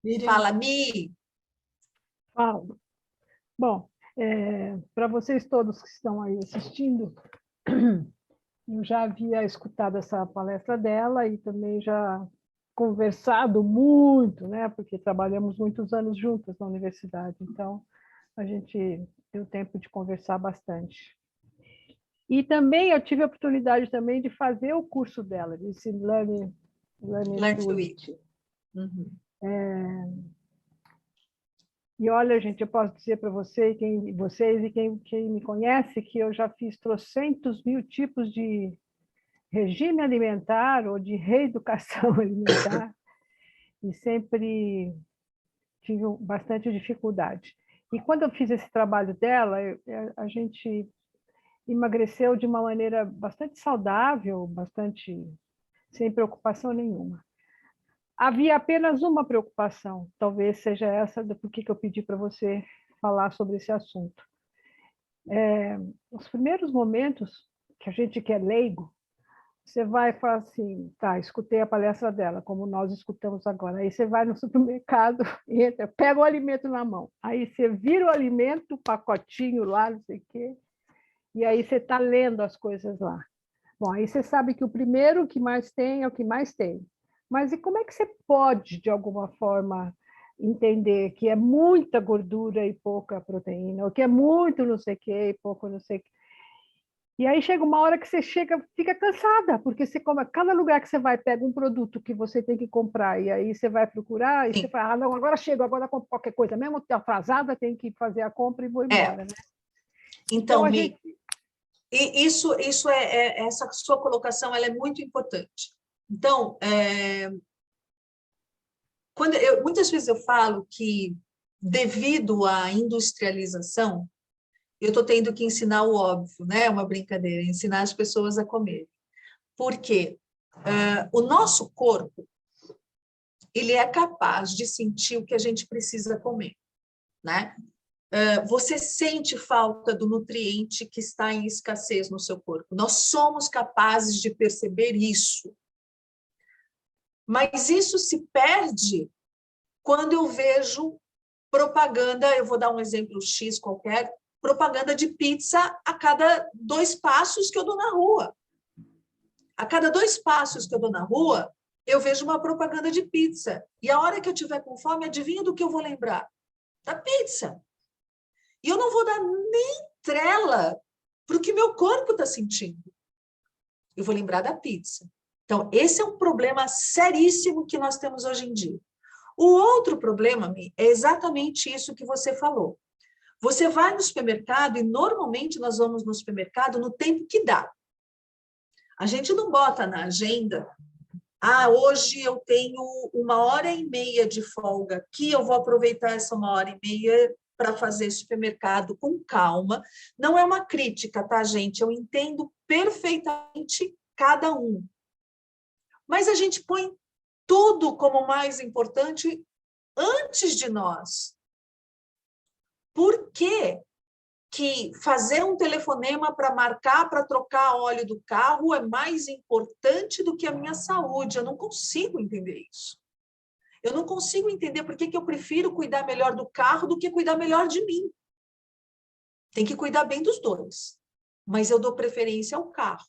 Speaker 3: querida. Fala, Mi.
Speaker 2: Fala. Bom, para vocês todos que estão aí assistindo, eu já havia escutado essa palestra dela e também já conversado muito, né? Porque trabalhamos muitos anos juntas na universidade, então a gente deu tempo de conversar bastante. E também eu tive a oportunidade também de fazer o curso dela, desse Learn to Eat.
Speaker 3: Uhum.
Speaker 2: E olha, gente, eu posso dizer para vocês e quem me conhece que eu já fiz trocentos mil tipos de regime alimentar ou de reeducação alimentar e sempre tive bastante dificuldade. E quando eu fiz esse trabalho dela, a gente emagreceu de uma maneira bastante saudável, bastante sem preocupação nenhuma. Havia apenas uma preocupação, talvez seja essa do porquê que eu pedi para você falar sobre esse assunto. Os primeiros momentos que a gente que é leigo, você vai falar assim, tá, escutei a palestra dela, como nós escutamos agora. Aí você vai no supermercado, entra, pega o alimento na mão. Aí você vira o alimento, o pacotinho lá, não sei o quê, e aí você está lendo as coisas lá. Bom, aí você sabe que o primeiro que mais tem é o que mais tem. Mas e como é que você pode, de alguma forma, entender que é muita gordura e pouca proteína, ou que é muito não sei o que e pouco não sei o que. E aí chega uma hora que você fica cansada, porque você come, cada lugar que você vai, pega um produto que você tem que comprar, e aí você vai procurar, e
Speaker 3: Sim.
Speaker 2: você fala, não, agora chego, agora compro qualquer coisa, mesmo atrasada, tem que fazer a compra e vou embora, né?
Speaker 3: Então,
Speaker 2: a
Speaker 3: Mi, essa sua colocação ela é muito importante. Então, muitas vezes eu falo que, devido à industrialização, eu estou tendo que ensinar o óbvio, né? É uma brincadeira, ensinar as pessoas a comer. Por quê? O nosso corpo, ele é capaz de sentir o que a gente precisa comer, né? Você sente falta do nutriente que está em escassez no seu corpo. Nós somos capazes de perceber isso. Mas isso se perde quando eu vejo propaganda, eu vou dar um exemplo X qualquer, propaganda de pizza a cada 2 passos que eu dou na rua. A cada 2 passos que eu dou na rua, eu vejo uma propaganda de pizza. E a hora que eu tiver com fome, adivinha do que eu vou lembrar? Da pizza. E eu não vou dar nem trela para o que meu corpo está sentindo. Eu vou lembrar da pizza. Então, esse é um problema seríssimo que nós temos hoje em dia. O outro problema, Mi, é exatamente isso que você falou. Você vai no supermercado e, normalmente, nós vamos no supermercado no tempo que dá. A gente não bota na agenda, hoje eu tenho 1h30 de folga aqui, eu vou aproveitar essa 1h30 para fazer supermercado com calma. Não é uma crítica, tá, gente? Eu entendo perfeitamente cada um. Mas a gente põe tudo como mais importante antes de nós. Por quê que fazer um telefonema para marcar, para trocar óleo do carro é mais importante do que a minha saúde? Eu não consigo entender isso. Eu não consigo entender por que eu prefiro cuidar melhor do carro do que cuidar melhor de mim. Tem que cuidar bem dos dois. Mas eu dou preferência ao carro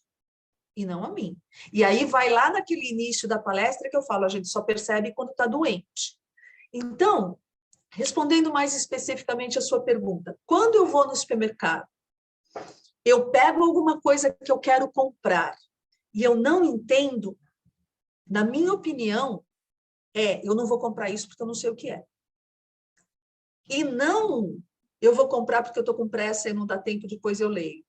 Speaker 3: e não a mim. E aí vai lá naquele início da palestra que eu falo, a gente só percebe quando está doente. Então, respondendo mais especificamente a sua pergunta, quando eu vou no supermercado, eu pego alguma coisa que eu quero comprar e eu não entendo, na minha opinião, eu não vou comprar isso porque eu não sei o que é. E não, eu vou comprar porque eu estou com pressa e não dá tempo, depois eu leio.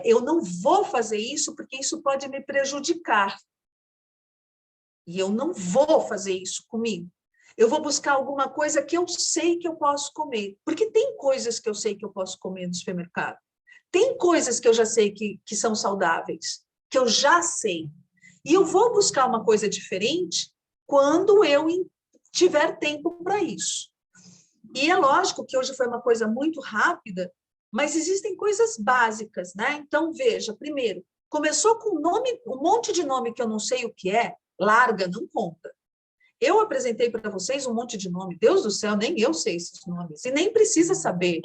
Speaker 3: Eu não vou fazer isso porque isso pode me prejudicar. E eu não vou fazer isso comigo. Eu vou buscar alguma coisa que eu sei que eu posso comer. Porque tem coisas que eu sei que eu posso comer no supermercado. Tem coisas que eu já sei que são saudáveis, que eu já sei. E eu vou buscar uma coisa diferente quando eu tiver tempo para isso. E é lógico que hoje foi uma coisa muito rápida, mas existem coisas básicas, né? Então, veja, primeiro, começou com um monte de nome que eu não sei o que é, larga, não conta. Eu apresentei para vocês um monte de nome. Deus do céu, nem eu sei esses nomes. E nem precisa saber.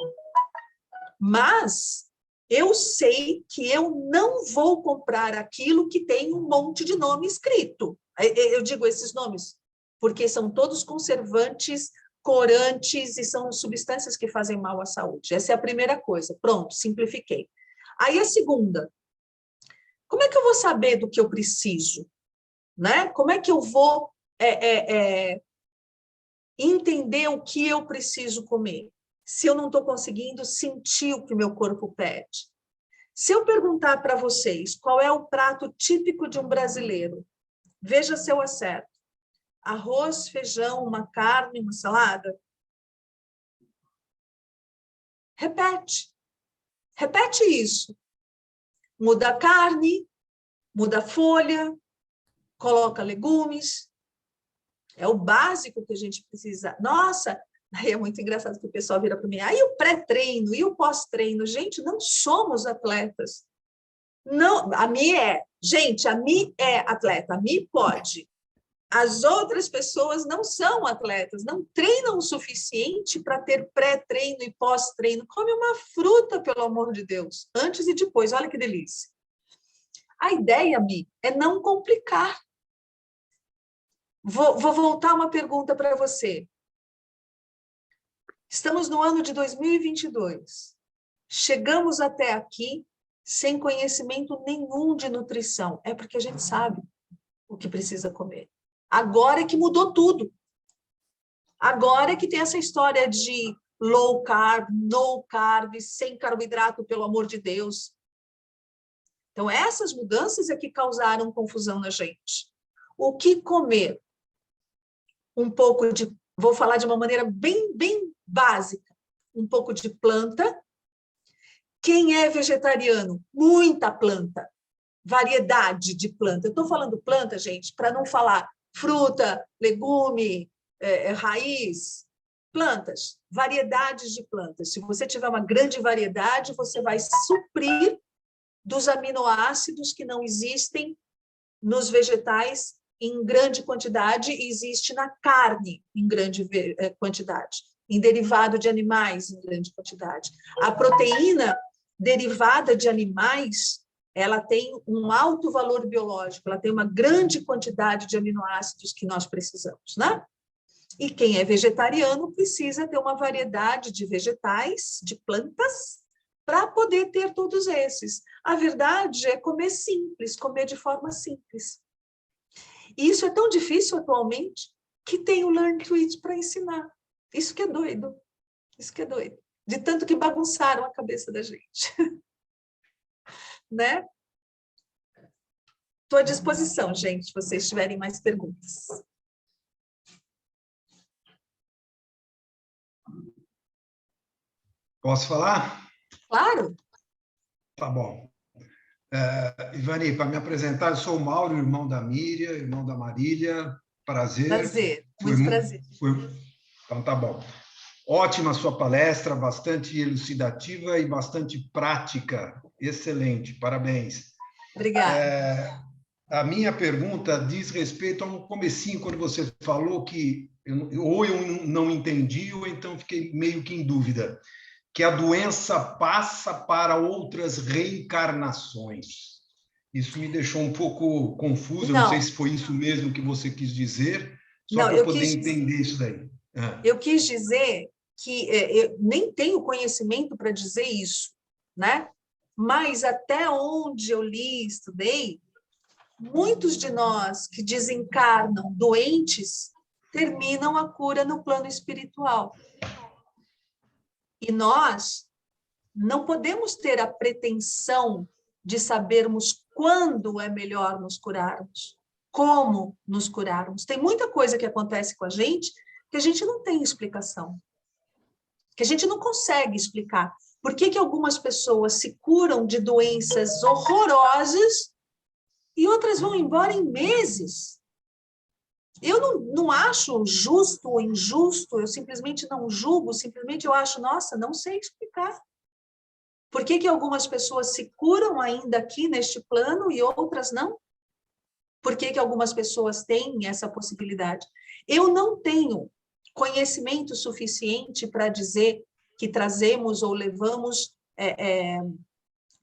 Speaker 3: Mas eu sei que eu não vou comprar aquilo que tem um monte de nome escrito. Eu digo esses nomes porque são todos conservantes, corantes e são substâncias que fazem mal à saúde. Essa é a primeira coisa. Pronto, simplifiquei. Aí a segunda. Como é que eu vou saber do que eu preciso? Né? Como é que eu vou entender o que eu preciso comer, se eu não estou conseguindo sentir o que meu corpo pede? Se eu perguntar para vocês qual é o prato típico de um brasileiro, veja se eu acerto. Arroz, feijão, uma carne, uma salada? Repete. Repete isso. Muda a carne, muda a folha, coloca legumes. É o básico que a gente precisa. Nossa, aí é muito engraçado que o pessoal vira para mim. Aí o pré-treino e o pós-treino. Gente, não somos atletas. Não, a Mi é. Gente, a Mi é atleta. A Mi pode. As outras pessoas não são atletas, não treinam o suficiente para ter pré-treino e pós-treino. Come uma fruta, pelo amor de Deus, antes e depois. Olha que delícia. A ideia, Mi, é não complicar. Vou voltar uma pergunta para você. Estamos no ano de 2022. Chegamos até aqui sem conhecimento nenhum de nutrição. É porque a gente sabe o que precisa comer. Agora é que mudou tudo. Agora é que tem essa história de low carb, no carb, sem carboidrato, pelo amor de Deus. Então, essas mudanças é que causaram confusão na gente. O que comer? Um pouco de... Vou falar de uma maneira bem básica. Um pouco de planta. Quem é vegetariano? Muita planta. Variedade de planta. Eu estou falando planta, gente, para não falar fruta, legume, raiz. Plantas. Variedades de plantas. Se você tiver uma grande variedade, você vai suprir dos aminoácidos que não existem nos vegetais em grande quantidade e existe na carne em grande quantidade, em derivado de animais em grande quantidade. A proteína derivada de animais, ela tem um alto valor biológico, ela tem uma grande quantidade de aminoácidos que nós precisamos, né? E quem é vegetariano precisa ter uma variedade de vegetais, de plantas, para poder ter todos esses. A verdade é comer simples, comer de forma simples. E isso é tão difícil atualmente que tem o Learn to Eat para ensinar. Isso que é doido. Isso que é doido. De tanto que bagunçaram a cabeça da gente. Né? Estou à disposição, gente, se vocês tiverem mais perguntas.
Speaker 4: Posso falar?
Speaker 3: Claro.
Speaker 4: Tá bom. Ivani, para me apresentar, eu sou o Mauro, irmão da Miriam, irmão da Marília. Prazer.
Speaker 3: Prazer, muito prazer.
Speaker 4: Então, tá bom. Ótima sua palestra, bastante elucidativa e bastante prática. Excelente, parabéns.
Speaker 3: Obrigada.
Speaker 4: A minha pergunta diz respeito ao comecinho, quando você falou que ou eu não entendi, ou então fiquei meio que em dúvida, que a doença passa para outras reencarnações. Isso me deixou um pouco confuso, não sei se foi isso mesmo que você quis dizer, só para eu poder entender isso daí.
Speaker 3: Eu quis dizer que eu nem tenho conhecimento para dizer isso, né? Mas até onde eu li, estudei, muitos de nós que desencarnam doentes terminam a cura no plano espiritual. E nós não podemos ter a pretensão de sabermos quando é melhor nos curarmos, como nos curarmos. Tem muita coisa que acontece com a gente que a gente não tem explicação, que a gente não consegue explicar. Por que algumas pessoas se curam de doenças horrorosas e outras vão embora em meses? Eu não acho justo ou injusto, eu simplesmente não julgo, simplesmente eu acho, nossa, não sei explicar. Por que algumas pessoas se curam ainda aqui neste plano e outras não? Por que algumas pessoas têm essa possibilidade? Eu não tenho conhecimento suficiente para dizer que trazemos ou levamos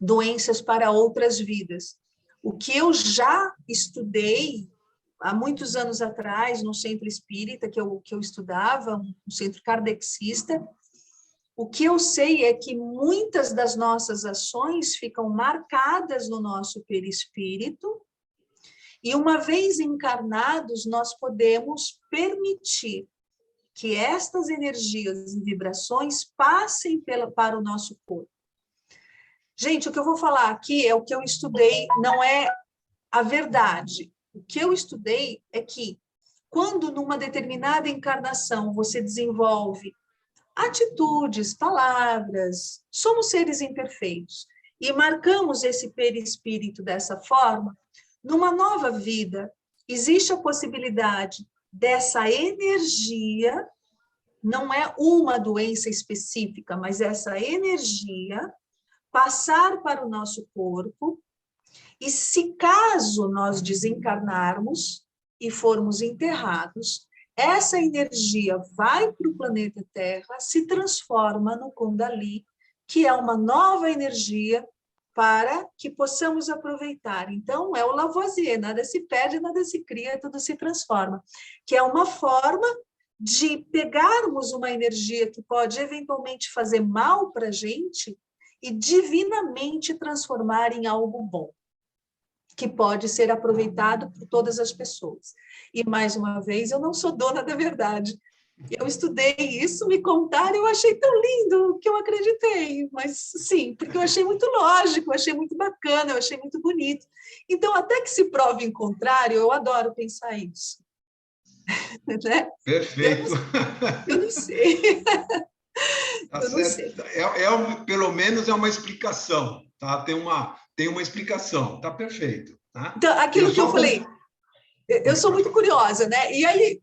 Speaker 3: doenças para outras vidas. O que eu já estudei há muitos anos atrás, no centro espírita que eu estudava, um centro kardecista, o que eu sei é que muitas das nossas ações ficam marcadas no nosso perispírito e, uma vez encarnados, nós podemos permitir que estas energias e vibrações passem para o nosso corpo. Gente, o que eu vou falar aqui é o que eu estudei, não é a verdade. O que eu estudei é que, quando numa determinada encarnação você desenvolve atitudes, palavras, somos seres imperfeitos, e marcamos esse perispírito dessa forma, numa nova vida, existe a possibilidade dessa energia, não é uma doença específica, mas essa energia passar para o nosso corpo, e se caso nós desencarnarmos e formos enterrados, essa energia vai para o planeta Terra, se transforma no Kundalini, que é uma nova energia para que possamos aproveitar. Então, é o Lavoisier, nada se perde, nada se cria, tudo se transforma, que é uma forma de pegarmos uma energia que pode eventualmente fazer mal para a gente e divinamente transformar em algo bom, que pode ser aproveitado por todas as pessoas. E, mais uma vez, eu não sou dona da verdade. Eu estudei isso, me contaram, eu achei tão lindo que eu acreditei, mas sim, porque eu achei muito lógico, eu achei muito bacana, eu achei muito bonito. Então, até que se prove em contrário, eu adoro pensar isso. Né?
Speaker 4: Perfeito.
Speaker 3: Eu não sei.
Speaker 4: Tá
Speaker 3: Eu não
Speaker 4: certo.
Speaker 3: sei.
Speaker 4: Pelo menos é uma explicação, tá? Tem uma explicação, tá perfeito. Tá?
Speaker 3: Então, aquilo que eu falei, eu sou
Speaker 4: Pode
Speaker 3: muito
Speaker 4: falar.
Speaker 3: curiosa, né? E aí,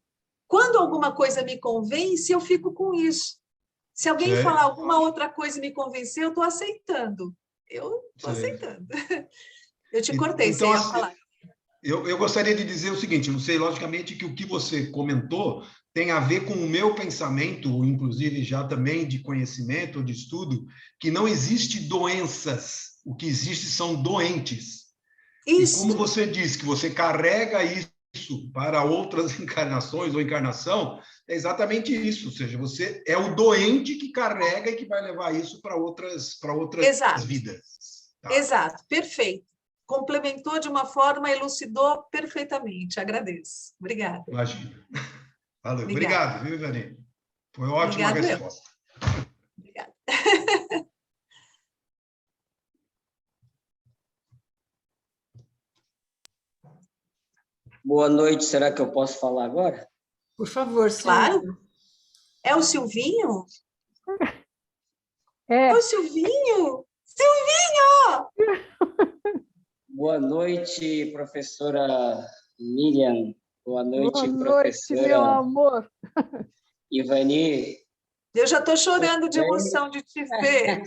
Speaker 3: quando alguma coisa me convence, eu fico com isso. Se alguém falar
Speaker 4: Certo,
Speaker 3: alguma outra coisa e me convencer, eu estou aceitando. Eu estou
Speaker 4: certo.
Speaker 3: aceitando. Eu te cortei, você
Speaker 4: Então,
Speaker 3: ia
Speaker 4: assim,
Speaker 3: falar.
Speaker 4: eu gostaria de dizer o seguinte, não sei, logicamente, que o que você comentou tem a ver com o meu pensamento, inclusive já também de conhecimento, de estudo, que não existe doenças, o que existe são doentes. E como
Speaker 3: Isto,
Speaker 4: você disse que você carrega isso para outras encarnações ou encarnação, é exatamente isso, ou seja, você é o doente que carrega e que vai levar isso para outras
Speaker 3: exato,
Speaker 4: vidas. Tá?
Speaker 3: exato, perfeito. Complementou de uma forma, elucidou perfeitamente. Agradeço. Obrigada.
Speaker 4: Imagina. Valeu.
Speaker 3: Obrigada.
Speaker 4: Obrigado, viu, Ivani? Foi ótima a
Speaker 3: Obrigado eu.
Speaker 4: resposta.
Speaker 3: Obrigada.
Speaker 5: Boa noite, será que eu posso falar agora?
Speaker 1: Por favor,
Speaker 3: Claro.
Speaker 1: Silvia.
Speaker 3: É o Silvinho?
Speaker 2: É,
Speaker 3: É o Silvinho?
Speaker 5: Boa noite, professora Miriam. Boa
Speaker 2: boa
Speaker 5: noite,
Speaker 2: noite, meu
Speaker 5: professora
Speaker 2: amor.
Speaker 5: Ivani.
Speaker 3: Eu já estou chorando de emoção de te ver.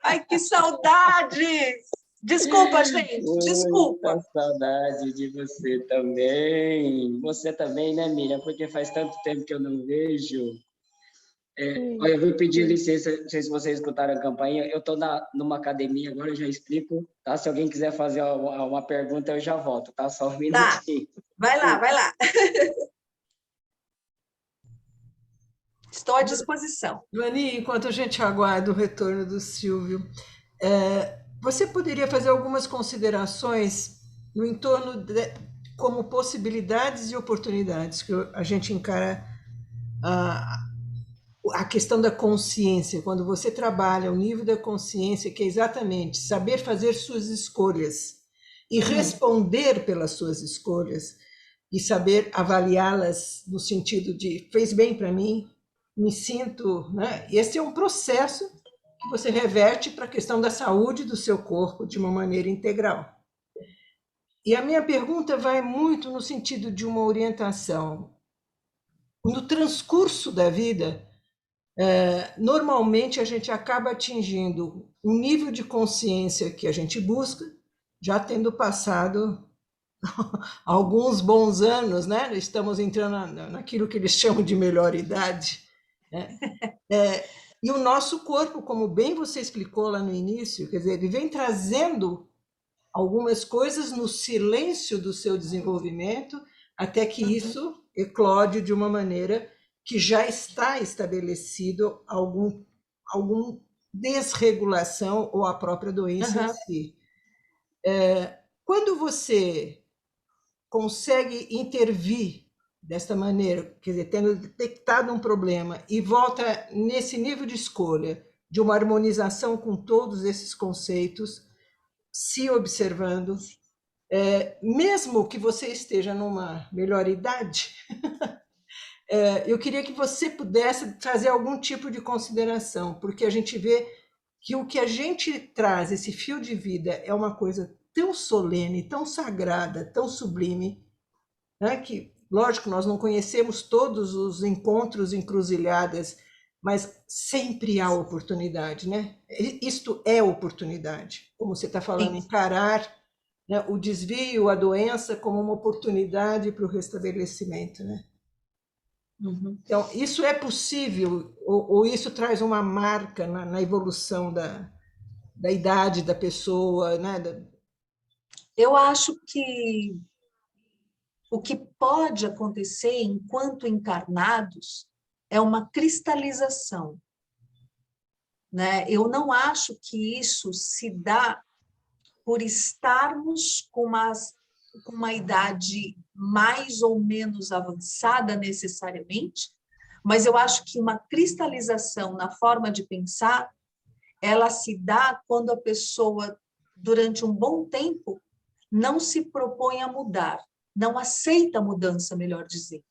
Speaker 3: Ai, que saudade! Desculpa, gente,
Speaker 5: Muita
Speaker 3: desculpa.
Speaker 5: saudade de você também. Você também, né, Miriam? Porque faz tanto tempo que eu não vejo.
Speaker 2: Sim,
Speaker 5: Olha, eu vou pedir
Speaker 2: sim.
Speaker 5: licença, não sei se vocês escutaram a campainha. Eu estou numa academia agora, eu já explico, tá? Se alguém quiser fazer uma pergunta, eu já volto, tá? Só um
Speaker 3: Tá,
Speaker 5: minutinho.
Speaker 3: vai lá, vai lá. Estou à disposição.
Speaker 1: Ivani, enquanto a gente aguarda o retorno do Silvio, você poderia fazer algumas considerações no entorno como possibilidades e oportunidades que a gente encara a, a questão da consciência, quando você trabalha o nível da consciência, que é exatamente saber fazer suas escolhas e responder pelas suas escolhas e saber avaliá-las no sentido de fez bem para mim, me sinto, né? Esse é um processo que você reverte para a questão da saúde do seu corpo de uma maneira integral. E a minha pergunta vai muito no sentido de uma orientação. No transcurso da vida, normalmente a gente acaba atingindo um nível de consciência que a gente busca, já tendo passado alguns bons anos, né? Estamos entrando naquilo que eles chamam de melhor idade, né? E o nosso corpo, como bem você explicou lá no início, quer dizer, ele vem trazendo algumas coisas no silêncio do seu desenvolvimento, até que isso eclode de uma maneira que já está estabelecido algum desregulação ou a própria doença em si. Quando você consegue intervir desta maneira, quer dizer, tendo detectado um problema e volta nesse nível de escolha de uma harmonização com todos esses conceitos, se observando, mesmo que você esteja numa melhor idade, eu queria que você pudesse trazer algum tipo de consideração, porque a gente vê que o que a gente traz, esse fio de vida, é uma coisa tão solene, tão sagrada, tão sublime, né, que, lógico, nós não conhecemos todos os encontros, encruzilhadas, mas sempre há oportunidade, né? Isto é oportunidade, como você está falando,
Speaker 3: Sim.
Speaker 1: encarar, né, o desvio, a doença como uma oportunidade para o restabelecimento, né? Então, isso é possível, ou isso traz uma marca na evolução da idade da pessoa, né?
Speaker 3: Eu acho que o que pode acontecer enquanto encarnados é uma cristalização, né? Eu não acho que isso se dá por estarmos com uma idade mais ou menos avançada necessariamente, mas eu acho que uma cristalização na forma de pensar, ela se dá quando a pessoa, durante um bom tempo, não se propõe a mudar, não aceita a mudança, melhor dizer.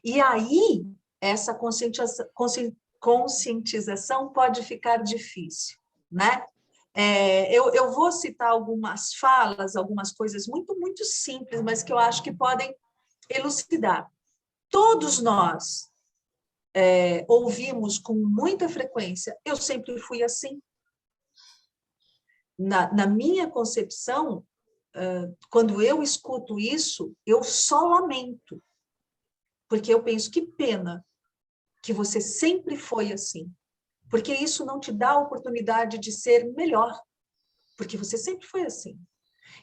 Speaker 3: E aí, essa conscientização pode ficar difícil, né? Eu vou citar algumas falas, algumas coisas muito simples, mas que eu acho que podem elucidar. Todos nós ouvimos com muita frequência, eu sempre fui assim. Na minha concepção, quando eu escuto isso, eu só lamento, porque eu penso, que pena que você sempre foi assim, porque isso não te dá a oportunidade de ser melhor, porque você sempre foi assim.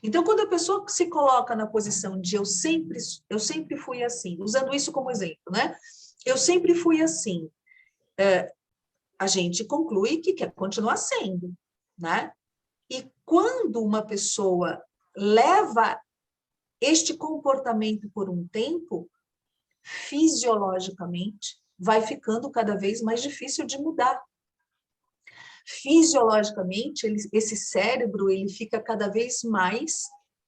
Speaker 3: Então, quando a pessoa se coloca na posição de eu sempre fui assim, usando isso como exemplo, né? Eu sempre fui assim, a gente conclui que quer continuar sendo, né? E quando uma pessoa leva este comportamento por um tempo, fisiologicamente, vai ficando cada vez mais difícil de mudar. Fisiologicamente, esse cérebro ele fica cada vez mais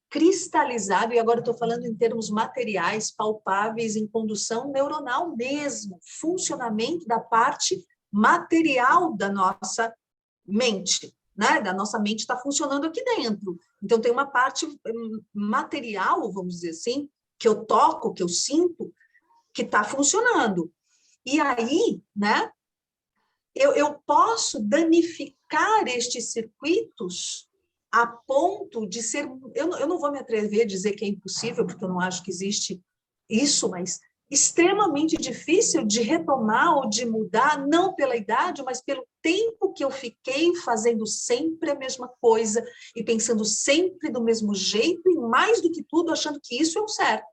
Speaker 3: cristalizado, e agora estou falando em termos materiais, palpáveis, em condução neuronal mesmo, funcionamento da parte material da nossa mente, né? Da nossa mente está funcionando aqui dentro. Então, tem uma parte material, vamos dizer assim, que eu toco, que eu sinto, que está funcionando. E aí, né? Eu posso danificar estes circuitos a ponto de ser... Eu não vou me atrever a dizer que é impossível, porque eu não acho que existe isso, mas extremamente difícil de retomar ou de mudar, não pela idade, mas pelo tempo que eu fiquei fazendo sempre a mesma coisa e pensando sempre do mesmo jeito e, mais do que tudo, achando que isso é o certo.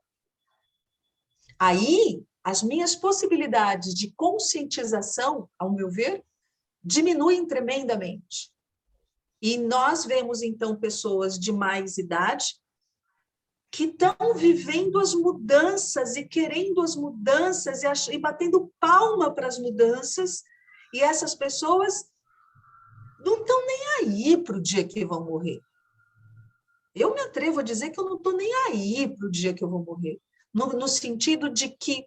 Speaker 3: Aí, as minhas possibilidades de conscientização, ao meu ver, diminuem tremendamente. E nós vemos, então, pessoas de mais idade que estão vivendo as mudanças e querendo as mudanças e batendo palma para as mudanças, e essas pessoas não estão nem aí para o dia que vão morrer. Eu me atrevo a dizer que eu não estou nem aí para o dia que eu vou morrer, no sentido de que,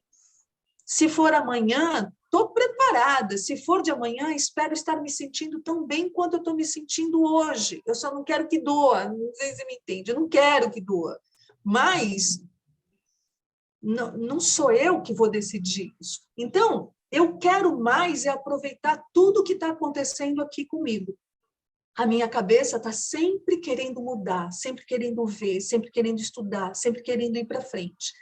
Speaker 3: se for amanhã, estou preparada. Se for de amanhã, espero estar me sentindo tão bem quanto eu estou me sentindo hoje. Eu só não quero que doa, não sei se me entende, eu não quero que doa. Mas não sou eu que vou decidir isso. Então, eu quero mais aproveitar tudo que está acontecendo aqui comigo. A minha cabeça está sempre querendo mudar, sempre querendo ver, sempre querendo estudar, sempre querendo ir para frente.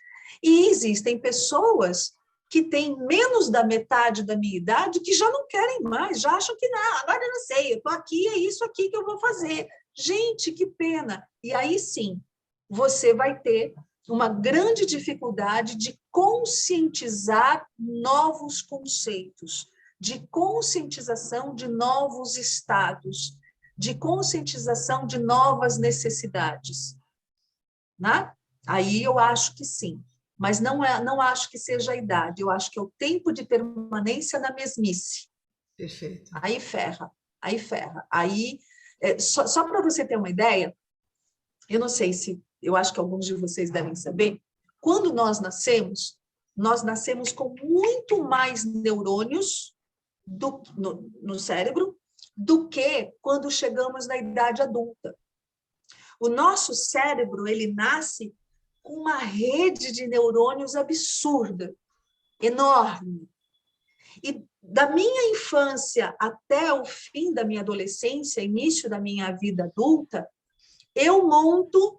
Speaker 3: E existem pessoas que têm menos da metade da minha idade que já não querem mais, já acham que não, agora eu não sei, eu estou aqui, é isso aqui que eu vou fazer. Gente, que pena! E aí sim, você vai ter uma grande dificuldade de conscientizar novos conceitos, de conscientização de novos estados, de conscientização de novas necessidades. Né? Aí eu acho que sim, mas não acho que seja a idade, eu acho que é o tempo de permanência na mesmice.
Speaker 1: Perfeito.
Speaker 3: Aí ferra, aí ferra. Aí, só para você ter uma ideia, eu não sei se, eu acho que alguns de vocês devem saber, quando nós nascemos com muito mais neurônios no cérebro do que quando chegamos na idade adulta. O nosso cérebro, ele nasce com uma rede de neurônios absurda, enorme. E da minha infância até o fim da minha adolescência, início da minha vida adulta, eu monto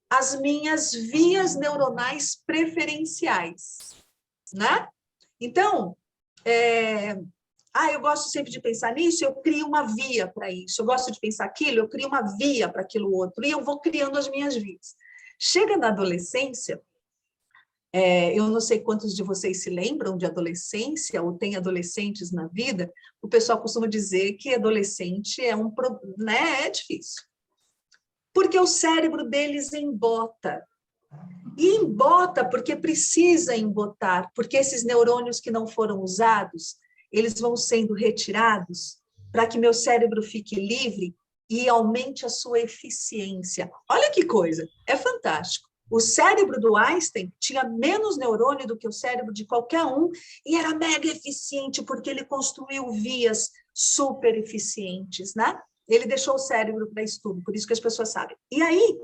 Speaker 3: as minhas vias neuronais preferenciais, né? Então, eu gosto sempre de pensar nisso, eu crio uma via para isso. Eu gosto de pensar aquilo, eu crio uma via para aquilo outro. E eu vou criando as minhas vias. Chega na adolescência, eu não sei quantos de vocês se lembram de adolescência ou tem adolescentes na vida, o pessoal costuma dizer que adolescente né, é difícil. Porque o cérebro deles embota. E embota porque precisa embotar, porque esses neurônios que não foram usados, eles vão sendo retirados para que meu cérebro fique livre e aumente a sua eficiência. Olha que coisa, é fantástico. O cérebro do Einstein tinha menos neurônio do que o cérebro de qualquer um e era mega eficiente porque ele construiu vias super eficientes, né? Ele deixou o cérebro para estudo, por isso que as pessoas sabem. E aí,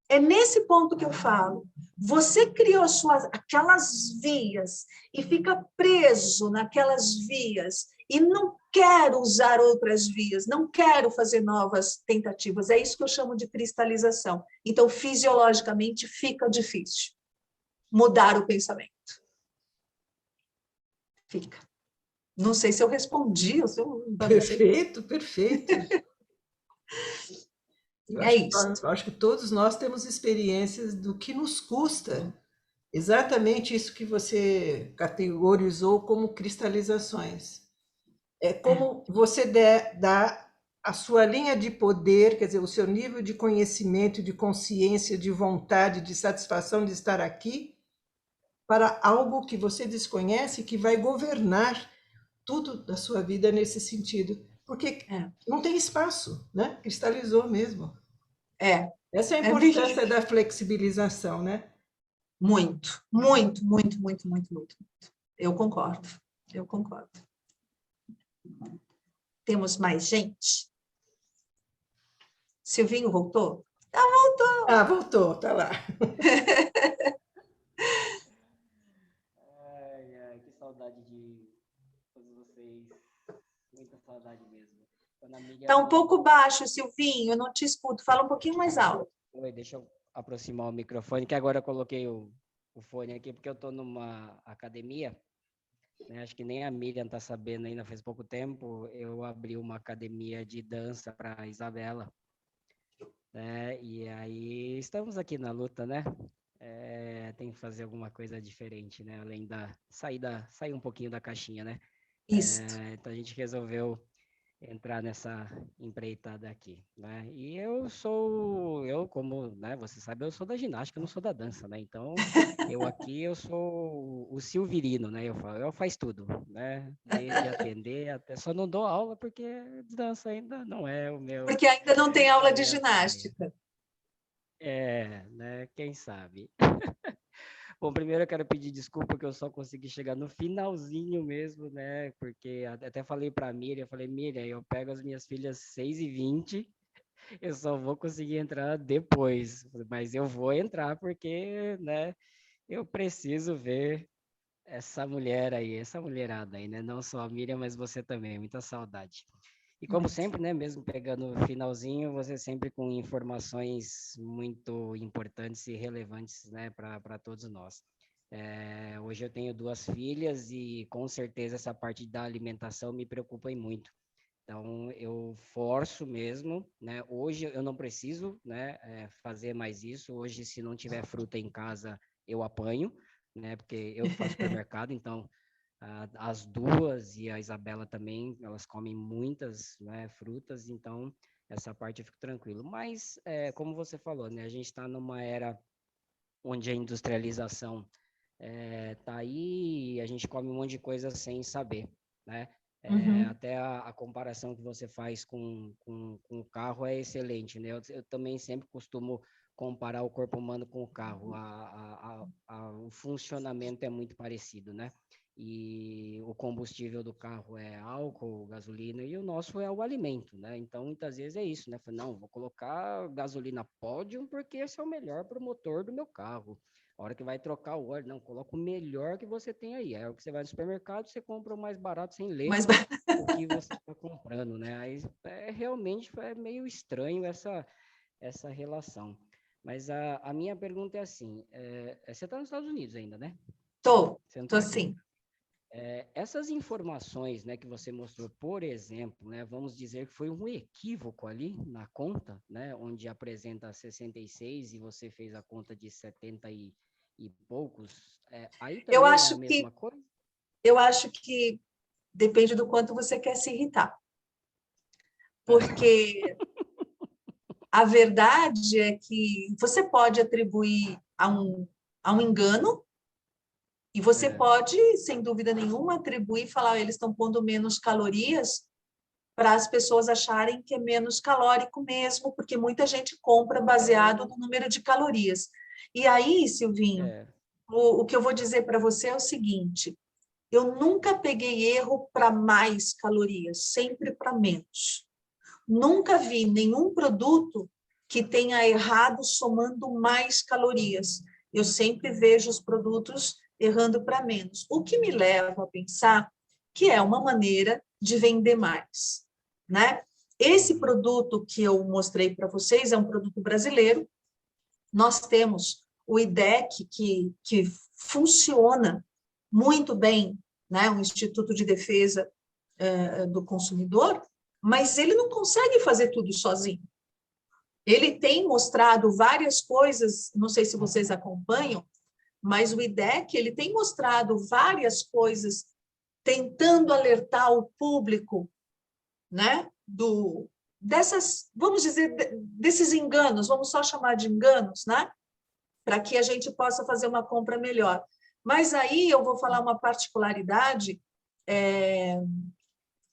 Speaker 3: é nesse ponto que eu falo. Você criou aquelas vias e fica preso naquelas vias e não quero usar outras vias, não quero fazer novas tentativas. É isso que eu chamo de cristalização. Então, fisiologicamente, fica difícil mudar o pensamento. Fica. Não sei se eu respondi.
Speaker 1: Perfeito, perfeito.
Speaker 3: É isso.
Speaker 1: Eu acho que todos nós temos experiências do que nos custa exatamente isso que você categorizou como cristalizações. É como você dá a sua linha de poder, quer dizer, o seu nível de conhecimento, de consciência, de vontade, de satisfação de estar aqui, para algo que você desconhece, que vai governar tudo da sua vida nesse sentido. Porque não tem espaço, né? Cristalizou mesmo. Essa é a importância da flexibilização, né?
Speaker 3: Muito, muito, muito, muito, muito, muito. Eu concordo, eu concordo. Temos mais gente? Silvinho voltou? Voltou!
Speaker 1: Voltou, tá lá.
Speaker 5: Que saudade de todos vocês. Muita saudade mesmo.
Speaker 3: Tá um pouco baixo, Silvinho, eu não te escuto. Fala um pouquinho mais alto.
Speaker 5: Oi, deixa eu aproximar o microfone, que agora eu coloquei o fone aqui, porque eu estou numa academia, né? Acho que nem a Miriam está sabendo ainda, faz pouco tempo, eu abri uma academia de dança para a Isabela, né? E aí estamos aqui na luta, né? Tem que fazer alguma coisa diferente, né? Além sair um pouquinho da caixinha, né?
Speaker 3: Isso.
Speaker 5: Então a gente resolveu entrar nessa empreitada aqui, né? E como, né, você sabe, eu sou da ginástica, eu não sou da dança, né? Então, eu sou o Silvirino, né? Eu faço tudo, né? Desde atender até só não dou aula porque dança ainda não é o meu.
Speaker 3: Porque ainda não tem aula de ginástica.
Speaker 5: Né? Quem sabe? Bom, primeiro eu quero pedir desculpa que eu só consegui chegar no finalzinho mesmo, né? Porque até falei para a Miriam, eu pego as minhas filhas 6h20, eu só vou conseguir entrar depois, mas eu vou entrar porque, né, eu preciso ver essa mulher aí, essa mulherada aí, né? Não só a Miriam, mas você também, muita saudade. E como sempre, né, mesmo pegando o finalzinho, você sempre com informações muito importantes e relevantes, né, para todos nós. Hoje eu tenho 2 filhas e com certeza essa parte da alimentação me preocupa muito. Então eu forço mesmo, né? Hoje eu não preciso, né, fazer mais isso. Hoje, se não tiver fruta em casa, eu apanho, né? Porque eu faço supermercado, então as 2 e a Isabela também, elas comem muitas, né, frutas, então essa parte eu fico tranquilo. Mas, como você falou, né, a gente está numa era onde a industrialização tá aí e a gente come um monte de coisa sem saber, né? Até a comparação que você faz com o carro é excelente, né? Eu também sempre costumo comparar o corpo humano com o carro. O funcionamento é muito parecido, né? E o combustível do carro é álcool, gasolina, e o nosso é o alimento, né? Então, muitas vezes é isso, né? Não, vou colocar gasolina Podium porque esse é o melhor para o motor do meu carro. A hora que vai trocar o óleo, não, coloca o melhor que você tem aí. Aí a hora que você vai no supermercado, você compra o mais barato sem ler o que você está comprando, né? Aí realmente é meio estranho essa relação. Mas a minha pergunta é assim, você está nos Estados Unidos ainda, né?
Speaker 3: Tô
Speaker 5: Você não tá
Speaker 3: sim.
Speaker 5: Essas informações, né, que você mostrou, por exemplo, né, vamos dizer que foi um equívoco ali na conta, né, onde apresenta 66 e você fez a conta de 70 e poucos, aí
Speaker 3: Eu
Speaker 5: também é a
Speaker 3: acho
Speaker 5: mesma coisa?
Speaker 3: eu acho que depende do quanto você quer se irritar. Porque a verdade é que você pode atribuir a um engano, e você pode, sem dúvida nenhuma, atribuir e falar, eles estão pondo menos calorias para as pessoas acharem que é menos calórico mesmo, porque muita gente compra baseado no número de calorias. E aí, Silvinho, o que eu vou dizer para você é o seguinte, eu nunca peguei erro para mais calorias, sempre para menos. Nunca vi nenhum produto que tenha errado somando mais calorias. Eu sempre vejo os produtos errando para menos. O que me leva a pensar que é uma maneira de vender mais, né? Esse produto que eu mostrei para vocês é um produto brasileiro. Nós temos o IDEC, que funciona muito bem, né? Um Instituto de Defesa do Consumidor, mas ele não consegue fazer tudo sozinho. Ele tem mostrado várias coisas, não sei se vocês acompanham, mas o IDEC, ele tem mostrado várias coisas tentando alertar o público, né, vamos dizer, desses enganos, vamos só chamar de enganos, né, para que a gente possa fazer uma compra melhor. Mas aí eu vou falar uma particularidade,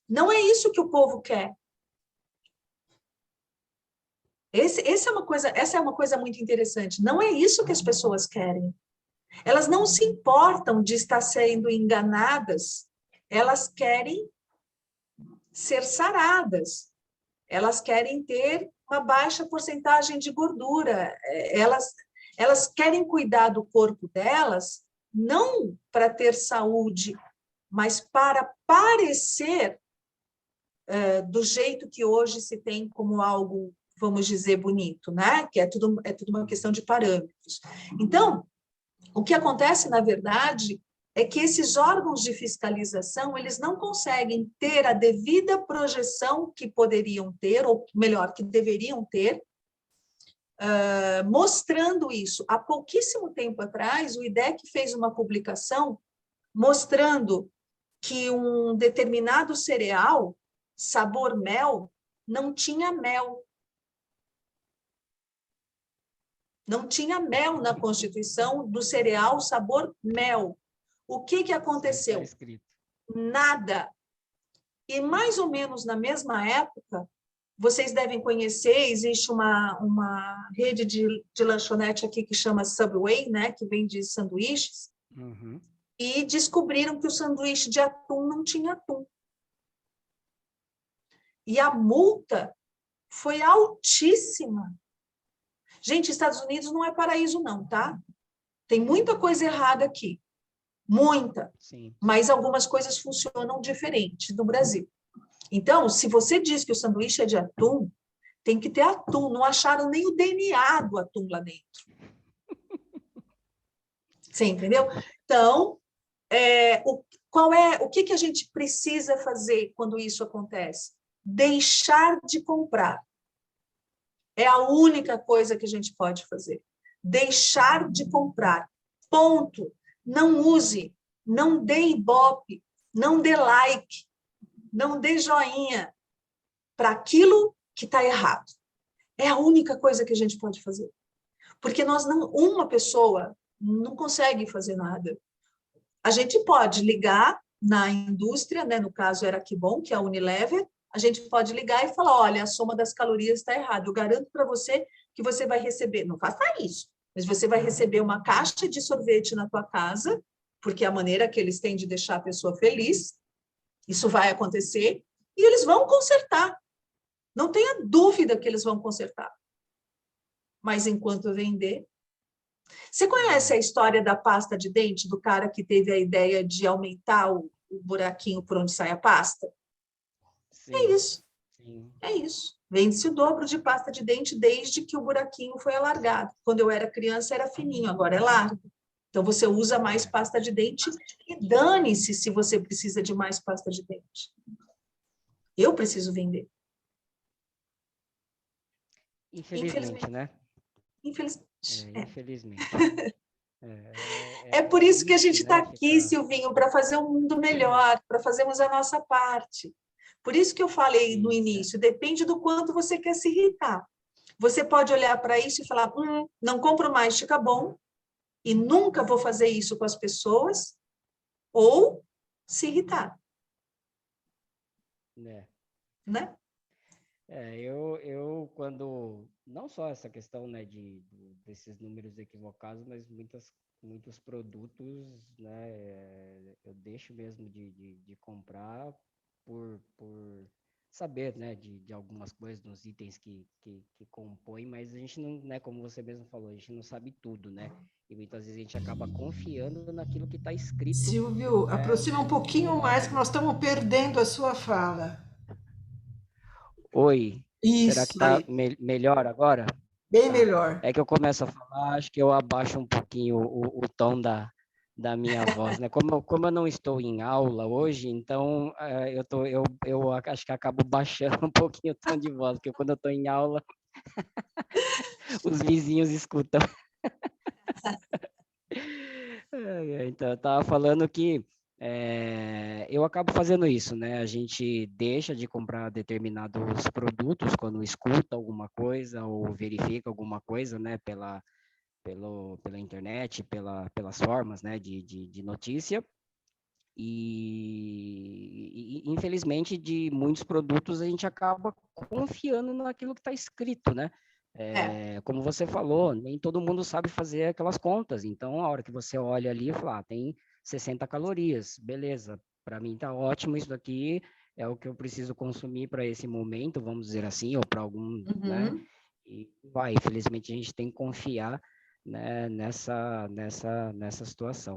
Speaker 3: não é isso que o povo quer. Essa é uma coisa muito interessante. Não é isso que as pessoas querem. Elas não se importam de estar sendo enganadas, elas querem ser saradas, elas querem ter uma baixa porcentagem de gordura, elas querem cuidar do corpo delas, não para ter saúde, mas para parecer do jeito que hoje se tem como algo, vamos dizer, bonito, né? Que é tudo uma questão de parâmetros. Então, o que acontece, na verdade, é que esses órgãos de fiscalização, eles não conseguem ter a devida projeção que poderiam ter, ou melhor, que deveriam ter, mostrando isso. Há pouquíssimo tempo atrás, o IDEC fez uma publicação mostrando que um determinado cereal, sabor mel, não tinha mel. Não tinha mel na Constituição do cereal sabor mel. O que aconteceu?
Speaker 5: Está escrito.
Speaker 3: Nada. E mais ou menos na mesma época, vocês devem conhecer, existe uma rede de lanchonete aqui que chama Subway, né, que vende sanduíches, e descobriram que o sanduíche de atum não tinha atum. E a multa foi altíssima. Gente, Estados Unidos não é paraíso não, tá? Tem muita coisa errada aqui. Muita.
Speaker 5: Sim.
Speaker 3: Mas algumas coisas funcionam diferente no Brasil. Então, se você diz que o sanduíche é de atum, tem que ter atum. Não acharam nem o DNA do atum lá dentro. Você entendeu? Então, o que a gente precisa fazer quando isso acontece? Deixar de comprar. É a única coisa que a gente pode fazer. Deixar de comprar. Ponto. Não use, não dê ibope, não dê like, não dê joinha para aquilo que está errado. É a única coisa que a gente pode fazer. Porque uma pessoa não consegue fazer nada. A gente pode ligar na indústria, né? No caso era Que Bom, que é a Unilever, a gente pode ligar e falar, olha, a soma das calorias está errada. Eu garanto para você que você vai receber, não faça isso, mas você vai receber uma caixa de sorvete na tua casa, porque é a maneira que eles têm de deixar a pessoa feliz, isso vai acontecer, e eles vão consertar. Não tenha dúvida que eles vão consertar. Mas enquanto vender... Você conhece a história da pasta de dente, do cara que teve a ideia de aumentar o buraquinho por onde sai a pasta?
Speaker 5: Sim.
Speaker 3: É isso.
Speaker 5: Sim.
Speaker 3: É isso. Vende-se o dobro de pasta de dente desde que o buraquinho foi alargado. Quando eu era criança era fininho, agora é largo. Então, você usa mais pasta de dente e dane-se se você precisa de mais pasta de dente. Eu preciso vender.
Speaker 5: Infelizmente, né?
Speaker 3: Infelizmente.
Speaker 5: Infelizmente.
Speaker 3: É por isso que a gente
Speaker 5: triste,
Speaker 3: está
Speaker 5: né,
Speaker 3: aqui,
Speaker 5: ficar...
Speaker 3: Silvinho, para fazer um mundo melhor, para fazermos a nossa parte. Por isso que eu falei no início, depende do quanto você quer se irritar. Você pode olhar para isso e falar, não compro mais, fica bom, e nunca vou fazer isso com as pessoas, ou se irritar.
Speaker 5: Né?
Speaker 3: Né?
Speaker 5: Quando, não só essa questão, né, desses números equivocados, mas muitos produtos, né, eu deixo mesmo de comprar por saber, né, de algumas coisas, nos itens que compõem, mas a gente não, né, como você mesmo falou, a gente não sabe tudo, né, e muitas vezes a gente acaba confiando naquilo que está escrito.
Speaker 1: Silvio,
Speaker 5: né,
Speaker 1: aproxima um pouquinho mais, que nós estamos perdendo a sua fala.
Speaker 5: Oi, será que
Speaker 1: Isso,
Speaker 5: está
Speaker 1: aí,
Speaker 5: melhor agora?
Speaker 1: bem
Speaker 5: Tá.
Speaker 1: melhor.
Speaker 5: É que eu começo a falar, acho que eu abaixo um pouquinho o tom da minha voz, né? Como eu não estou em aula hoje, então eu acho que acabo baixando um pouquinho o tom de voz, porque quando eu estou em aula, os vizinhos escutam. Então, eu estava falando que eu acabo fazendo isso, né? A gente deixa de comprar determinados produtos quando escuta alguma coisa ou verifica alguma coisa, né? Pela internet, pelas formas, né? de notícia. E, infelizmente, de muitos produtos a gente acaba confiando naquilo que está escrito, né? Como você falou, nem todo mundo sabe fazer aquelas contas. Então, a hora que você olha ali e fala, tem 60 calorias, beleza, para mim tá ótimo, isso daqui é o que eu preciso consumir para esse momento, vamos dizer assim, ou para algum, né? E infelizmente a gente tem que confiar, né, nessa situação.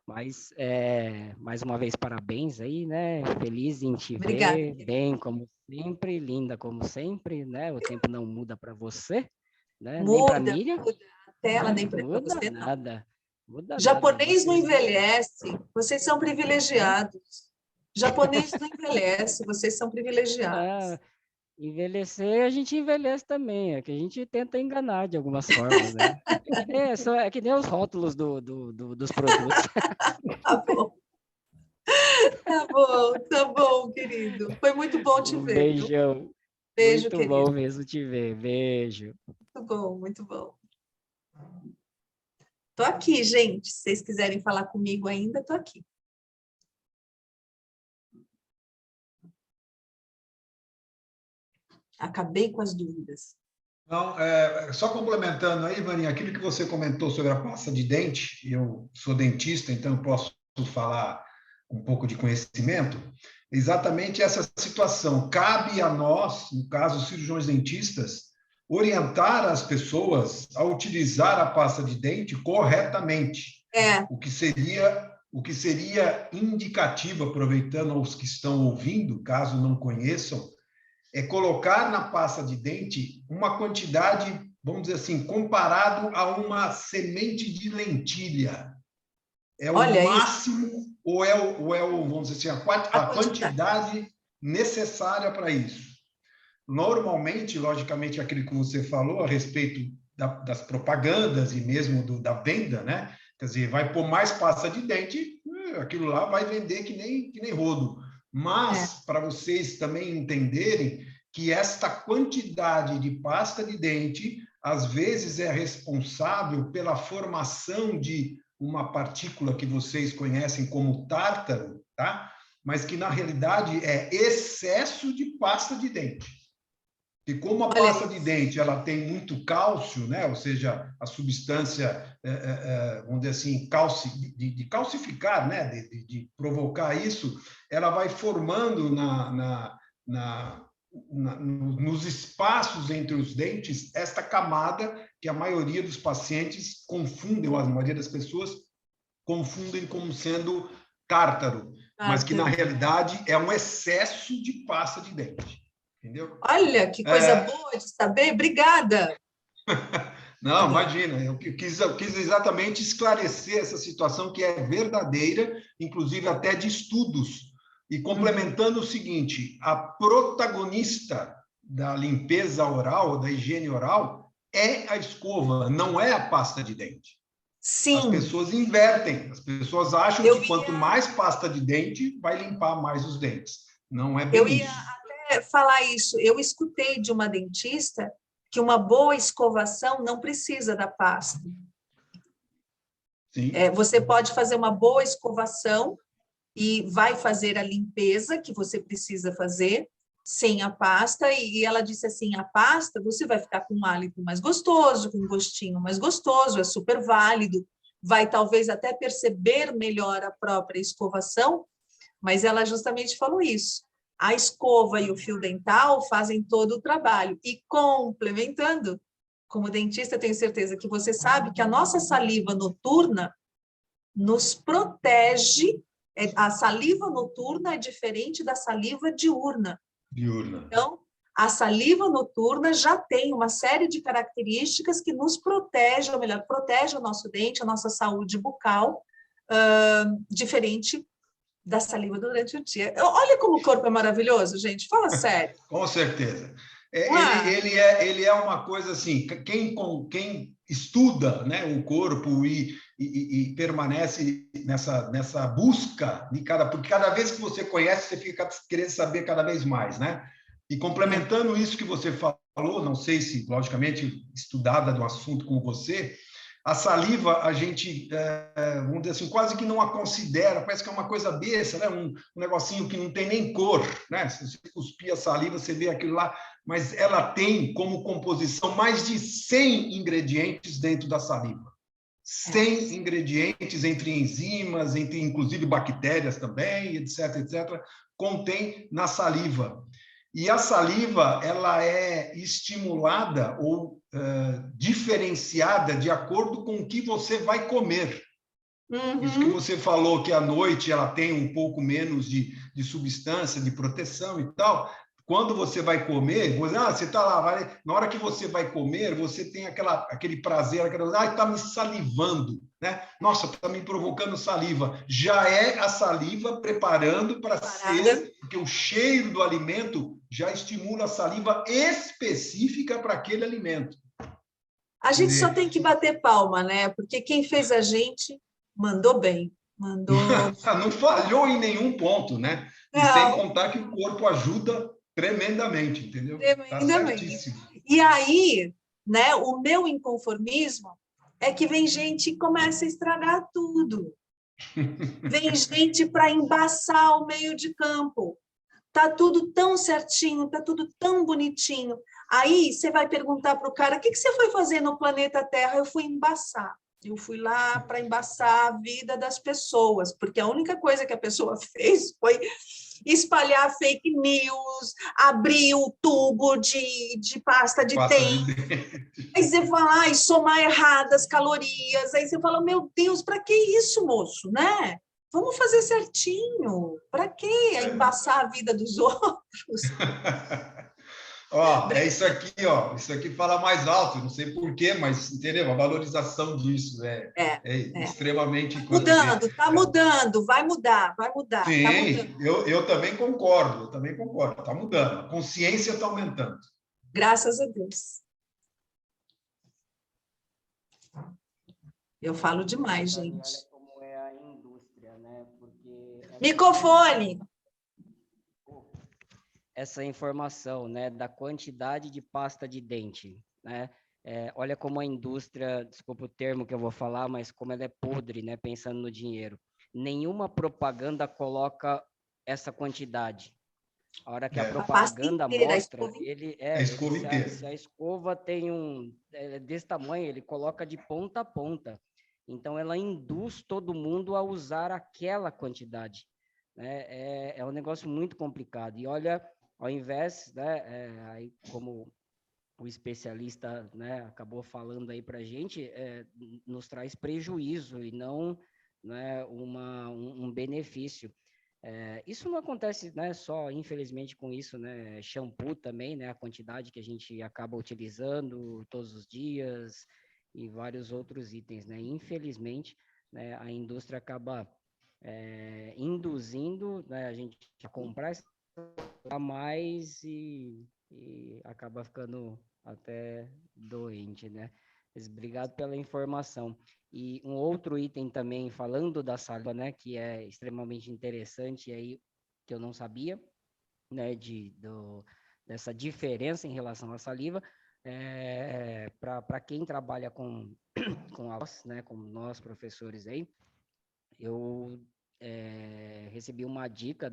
Speaker 5: Mas, mais uma vez, parabéns aí, né? Feliz em te
Speaker 3: Obrigada.
Speaker 5: ver, bem como sempre, linda como sempre, né? O tempo não muda para você, né? Nem para a Miriam.
Speaker 3: Muda a tela, nem para
Speaker 5: Muda
Speaker 3: você, não.
Speaker 5: nada. Muda nada.
Speaker 3: Japonês não envelhece, vocês são privilegiados. Japonês não envelhece, vocês são privilegiados.
Speaker 5: Envelhecer, a gente envelhece também, é que a gente tenta enganar de algumas formas, né? É que nem os rótulos dos produtos.
Speaker 3: Tá bom. Tá bom, querido. Foi muito bom te
Speaker 5: Um
Speaker 3: ver, viu?
Speaker 5: beijão.
Speaker 3: Beijo,
Speaker 5: Muito
Speaker 3: querido.
Speaker 5: bom mesmo te ver. Beijo.
Speaker 3: Muito bom, muito bom. Tô aqui, gente. Se vocês quiserem falar comigo ainda, tô aqui. Acabei com as dúvidas.
Speaker 4: Não, só complementando aí, Vaninha, aquilo que você comentou sobre a pasta de dente, eu sou dentista, então eu posso falar um pouco de conhecimento, exatamente essa situação. Cabe a nós, no caso, cirurgiões dentistas, orientar as pessoas a utilizar a pasta de dente corretamente. O que seria indicativo, aproveitando os que estão ouvindo, caso não conheçam, é colocar na pasta de dente uma quantidade, vamos dizer assim, comparado a uma semente de lentilha. É o máximo, isso. ou é o, vamos dizer assim, a quantidade necessária para isso. Normalmente, logicamente, aquilo que você falou a respeito das propagandas e mesmo da venda, né? Quer dizer, vai pôr mais pasta de dente, aquilo lá vai vender que nem rodo. Mas, para vocês também entenderem que esta quantidade de pasta de dente, às vezes, é responsável pela formação de uma partícula que vocês conhecem como tártaro, tá? Mas que, na realidade, é excesso de pasta de dente. E como a pasta de dente ela tem muito cálcio, né? Ou seja, a substância, vamos dizer assim, de calcificar, né? de provocar isso, ela vai formando nos espaços entre os dentes esta camada que a maioria dos pacientes confundem, ou a maioria das pessoas confundem como sendo tártaro, mas que na realidade é um excesso de pasta de dente. Entendeu?
Speaker 3: Olha, que coisa boa de saber. Obrigada.
Speaker 4: Não, imagina, eu quis exatamente esclarecer essa situação que é verdadeira, inclusive até de estudos, e complementando o seguinte, a protagonista da limpeza oral, da higiene oral, é a escova, não é a pasta de dente. As
Speaker 3: Sim,
Speaker 4: pessoas invertem, as pessoas acham
Speaker 3: eu
Speaker 4: que quanto mais pasta de dente, vai limpar mais os dentes. Não é
Speaker 3: Eu
Speaker 4: bem
Speaker 3: ia
Speaker 4: isso.
Speaker 3: até falar isso. Eu escutei de uma dentista que uma boa escovação não precisa da pasta.
Speaker 4: Sim.
Speaker 3: Você pode fazer uma boa escovação e vai fazer a limpeza que você precisa fazer sem a pasta. E ela disse assim, a pasta você vai ficar com um hálito mais gostoso, com um gostinho mais gostoso, é super válido. Vai talvez até perceber melhor a própria escovação, mas ela justamente falou isso. A escova e o fio dental fazem todo o trabalho. E complementando, como dentista, tenho certeza que você sabe que a nossa saliva noturna nos protege. A saliva noturna é diferente da saliva diurna.
Speaker 4: Diurna.
Speaker 3: Então, a saliva noturna já tem uma série de características que nos protege, ou melhor, protege o nosso dente, a nossa saúde bucal, diferente da saliva durante o dia. Olha como o corpo é maravilhoso, gente. Fala sério.
Speaker 4: Com certeza.
Speaker 3: Ah,
Speaker 4: Ele é uma coisa assim, quem estuda, né, o corpo e permanece nessa busca, porque cada vez que você conhece, você fica querendo saber cada vez mais, né? E complementando isso que você falou, não sei se, logicamente, estudada do assunto como você, a saliva, a gente, vamos dizer assim, quase que não a considera, parece que é uma coisa besta, né? Um negocinho que não tem nem cor, né? Se você cuspir a saliva, você vê aquilo lá, mas ela tem como composição mais de 100 ingredientes dentro da saliva. 100 ingredientes entre enzimas, entre inclusive bactérias também, etc, etc, contém na saliva. E a saliva, ela é estimulada ou diferenciada de acordo com o que você vai comer. Isso que você falou, que à noite ela tem um pouco menos de substância, de proteção e tal. Quando você vai comer, você está lá, na hora que você vai comer, você tem aquele prazer, está me salivando, né? Nossa, está me provocando saliva. Já é a saliva preparando para ser, porque o cheiro do alimento já estimula a saliva específica para aquele alimento.
Speaker 3: a gente só tem que bater palma, né? Porque quem fez a gente mandou bem. Mandou.
Speaker 4: Não falhou em nenhum ponto, né? E sem
Speaker 3: Não,
Speaker 4: contar que o corpo ajuda tremendamente, entendeu? Tá
Speaker 3: tremendamente.
Speaker 4: certíssimo.
Speaker 3: E aí, né, o meu inconformismo é que vem gente e começa a estragar tudo. Vem gente para embaçar o meio de campo. Tá tudo tão certinho, tá tudo tão bonitinho. Aí você vai perguntar para o cara: o que você foi fazer no planeta Terra? Eu fui embaçar. Eu fui lá para embaçar a vida das pessoas, porque a única coisa que a pessoa fez foi espalhar fake news, abrir o tubo de pasta de dente. Aí você fala, e somar erradas calorias. Aí você fala, meu Deus, para que isso, moço, né? Vamos fazer certinho. Para que embaçar a vida dos outros?
Speaker 4: Ó, é isso aqui, ó. Isso aqui fala mais alto, não sei por quê, mas entendeu? A valorização disso é extremamente.
Speaker 3: Tá mudando, vai mudar, tá mudando.
Speaker 4: Sim, eu também concordo, está mudando. A consciência está aumentando.
Speaker 3: Graças a Deus. Eu falo demais, gente.
Speaker 5: Olha como é a indústria, né? Porque
Speaker 3: Microfone!
Speaker 5: essa informação, né, da quantidade de pasta de dente, né? Olha como a indústria, desculpa o termo que eu vou falar, mas como ela é podre, né, pensando no dinheiro. Nenhuma propaganda coloca essa quantidade. A hora que a propaganda mostra, se a escova tem desse tamanho, ele coloca de ponta a ponta. Então, ela induz todo mundo a usar aquela quantidade. Né? É um negócio muito complicado. E olha, ao invés, né, aí como o especialista, né, acabou falando aí para a gente, nos traz prejuízo e não, né, um benefício. Isso não acontece, né, só, infelizmente, com isso, né, shampoo também, né, a quantidade que a gente acaba utilizando todos os dias, e vários outros itens, né? Infelizmente, né, a indústria acaba induzindo, né, a gente a comprar a mais e acaba ficando até doente, né? Mas obrigado pela informação. E um outro item também, falando da saliva, né, que é extremamente interessante, e aí que eu não sabia, né, dessa diferença em relação à saliva, para quem trabalha com a voz, né, como nós professores aí, eu recebi uma dica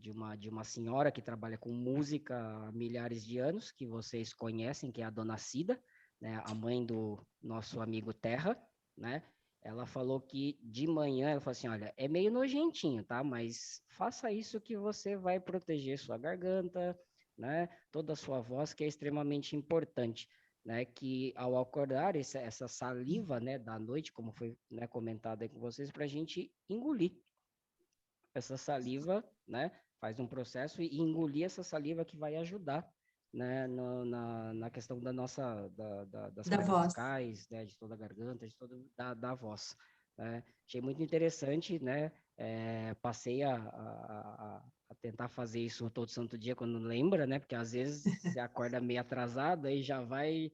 Speaker 5: de uma senhora que trabalha com música há milhares de anos, que vocês conhecem, que é a Dona Cida, né, a mãe do nosso amigo Terra, né? Ela falou que de manhã, ela falou assim, olha, é meio nojentinho, tá? Mas faça isso que você vai proteger sua garganta, né? Toda a sua voz, que é extremamente importante, né? Que ao acordar, essa saliva, né, da noite, como foi, né, comentado aí com vocês, para a gente engolir essa saliva, né? Faz um processo e engolir essa saliva que vai ajudar, né, na questão da nossa, das
Speaker 3: Da
Speaker 5: cordas
Speaker 3: voz.
Speaker 5: vocais, né, de toda a garganta, de toda da voz. Né? Achei muito interessante, né? Passei a tentar fazer isso todo santo dia quando lembra, né? Porque às vezes você acorda meio atrasado e já vai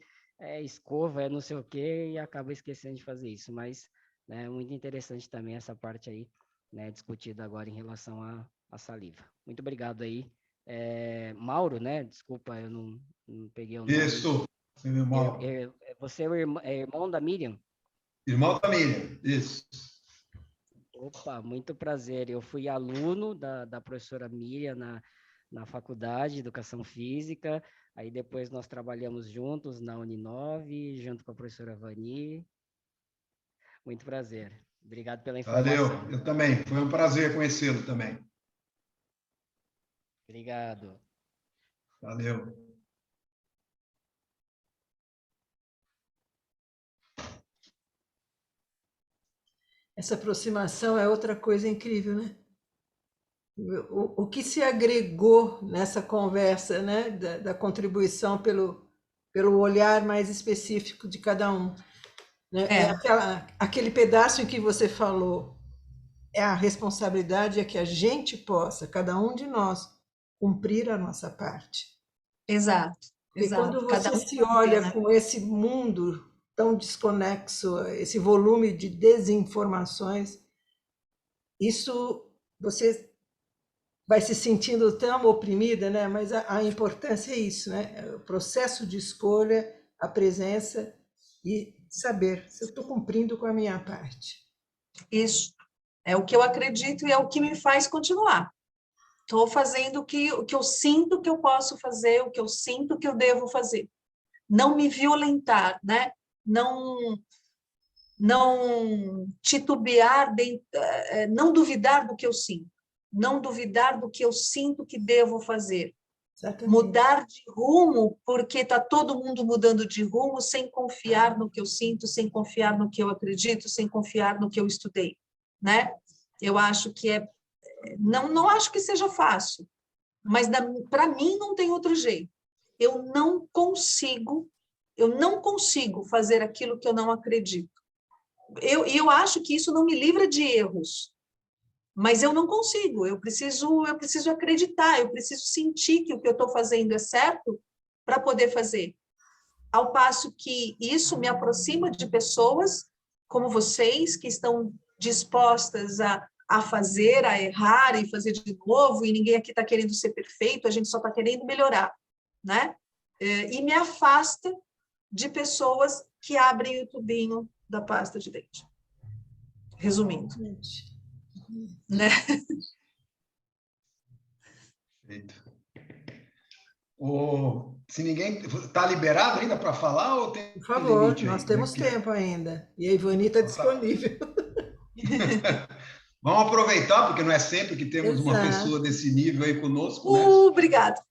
Speaker 5: escova, não sei o quê, e acaba esquecendo de fazer isso. Mas, né, muito interessante também essa parte aí, né, discutida agora em relação à saliva. Muito obrigado aí. Mauro, né? Desculpa, eu não peguei o nome.
Speaker 4: Isso, meu irmão.
Speaker 5: Você é irmão da Miriam?
Speaker 4: Irmão da Miriam, isso.
Speaker 5: Opa, muito prazer. Eu fui aluno da professora Miriam na faculdade de Educação Física, aí depois nós trabalhamos juntos na Uninove, junto com a professora Vani. Muito prazer. Obrigado pela informação.
Speaker 4: Valeu, eu também. Foi um prazer conhecê-lo também.
Speaker 5: Obrigado.
Speaker 4: Valeu.
Speaker 1: Essa aproximação é outra coisa incrível, né? O que se agregou nessa conversa, né? Da contribuição pelo olhar mais específico de cada um. Né? Aquele pedaço em que você falou, a responsabilidade é que a gente possa, cada um de nós, cumprir a nossa parte.
Speaker 3: Exato.
Speaker 1: Porque quando você se olha com esse mundo tão desconexo, esse volume de desinformações, isso você vai se sentindo tão oprimida, né? Mas a importância é isso, né? O processo de escolha, a presença e saber se eu estou cumprindo com a minha parte.
Speaker 3: Isso é o que eu acredito e é o que me faz continuar. Estou fazendo o que eu sinto que eu posso fazer, o que eu sinto que eu devo fazer. Não me violentar, né? Não titubear, não duvidar do que eu sinto. Não duvidar do que eu sinto que devo fazer. Exatamente. Mudar de rumo, porque está todo mundo mudando de rumo, sem confiar no que eu sinto, sem confiar no que eu acredito, sem confiar no que eu estudei, né? Eu acho que não acho que seja fácil, mas para mim não tem outro jeito. Eu não consigo fazer aquilo que eu não acredito. Eu acho que isso não me livra de erros, mas eu não consigo. Eu preciso acreditar, eu preciso sentir que o que eu estou fazendo é certo para poder fazer. Ao passo que isso me aproxima de pessoas como vocês, que estão dispostas a fazer, a errar e fazer de novo, e ninguém aqui está querendo ser perfeito, a gente só está querendo melhorar, né? E me afasta de pessoas que abrem o tubinho da pasta de dente. Resumindo. Né?
Speaker 4: Perfeito. Se ninguém... Está liberado ainda para falar ou tem...
Speaker 1: Por favor, nós temos tempo ainda. E a Ivani está disponível.
Speaker 4: Vamos aproveitar, porque não é sempre que temos uma pessoa desse nível aí conosco, né?
Speaker 3: Obrigada.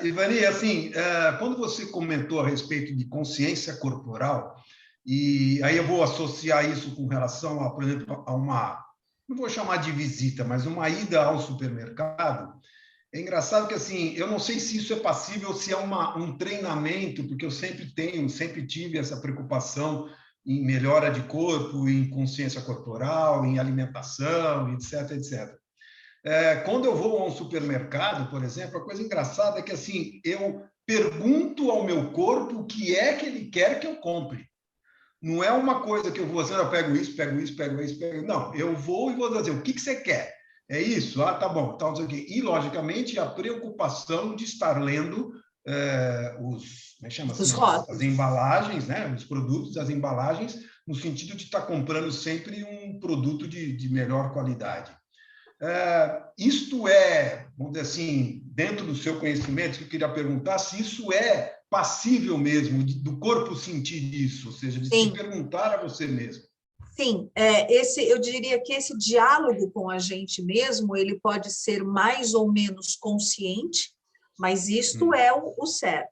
Speaker 4: Ivani, assim, quando você comentou a respeito de consciência corporal, e aí eu vou associar isso com relação a, por exemplo, a uma, não vou chamar de visita, mas uma ida ao supermercado, É engraçado que, assim, eu não sei se isso é passível, se é um treinamento, porque eu sempre tive essa preocupação em melhora de corpo, em consciência corporal, em alimentação, etc, etc. Quando eu vou a um supermercado, por exemplo, a coisa engraçada é que, assim, eu pergunto ao meu corpo o que é que ele quer que eu compre. Não é uma coisa que eu vou fazer, eu pego isso, pego isso, pego isso, pego... Não, eu vou e vou dizer, o que você quer? É isso? Ah, tá bom. Então, e, logicamente, a preocupação de estar lendo como é que chama assim? As embalagens, né? Os produtos, as embalagens, no sentido de estar comprando sempre um produto de melhor qualidade. Isto vamos dizer assim, dentro do seu conhecimento, que eu queria perguntar se isso é passível mesmo, do corpo sentir isso, ou seja, de se perguntar a você mesmo.
Speaker 3: Sim, eu diria que esse diálogo com a gente mesmo, ele pode ser mais ou menos consciente, mas isto é o certo.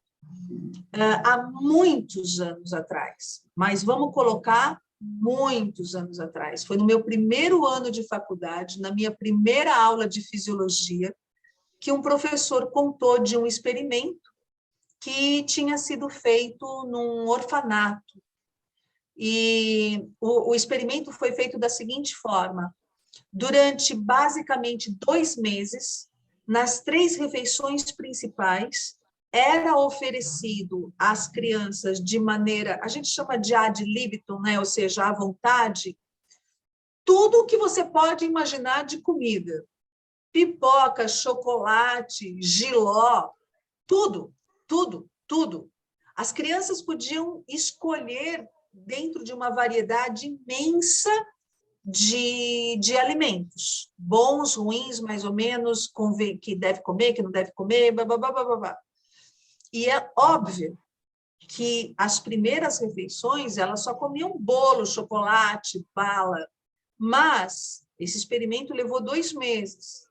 Speaker 3: Há muitos anos atrás, mas vamos colocar muitos anos atrás, foi no meu primeiro ano de faculdade, na minha primeira aula de fisiologia, que um professor contou de um experimento que tinha sido feito num orfanato. E o experimento foi feito da seguinte forma: durante basicamente 2 meses, nas 3 refeições principais, era oferecido às crianças de maneira, a gente chama de ad libitum, né? Ou seja, à vontade, tudo o que você pode imaginar de comida. Pipoca, chocolate, jiló, tudo, tudo, tudo. As crianças podiam escolher dentro de uma variedade imensa de alimentos, bons, ruins, mais ou menos, que deve comer, que não deve comer, blá, blá, blá, blá, blá. E é óbvio que as primeiras refeições, elas só comiam bolo, chocolate, bala, mas esse experimento levou 2 meses.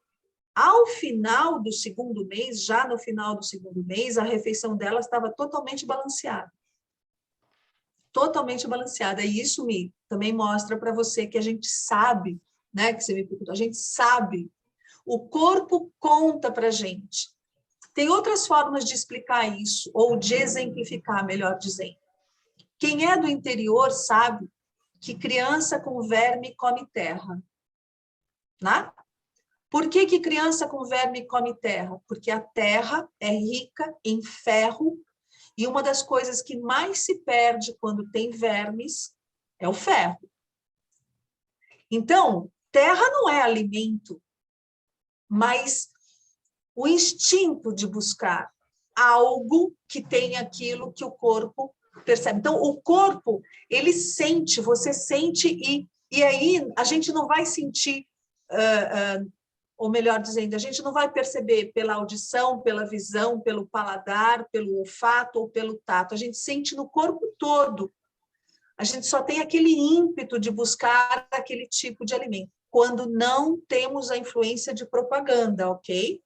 Speaker 3: Ao final do segundo mês, já no final do segundo mês, a refeição delas estava totalmente balanceada. Totalmente balanceada. E isso também mostra para você que a gente sabe, né? Que você me perguntou, a gente sabe. O corpo conta para a gente. Tem outras formas de explicar isso, ou de exemplificar, melhor dizendo. Quem é do interior sabe que criança com verme come terra. Né? Por que criança com verme come terra? Porque a terra é rica em ferro e uma das coisas que mais se perde quando tem vermes é o ferro. Então, terra não é alimento, mas o instinto de buscar algo que tenha aquilo que o corpo percebe. Então, o corpo, ele sente, você sente, e aí a gente não vai sentir... ou melhor dizendo, a gente não vai perceber pela audição, pela visão, pelo paladar, pelo olfato ou pelo tato, a gente sente no corpo todo. A gente só tem aquele ímpeto de buscar aquele tipo de alimento, quando não temos a influência de propaganda, ok?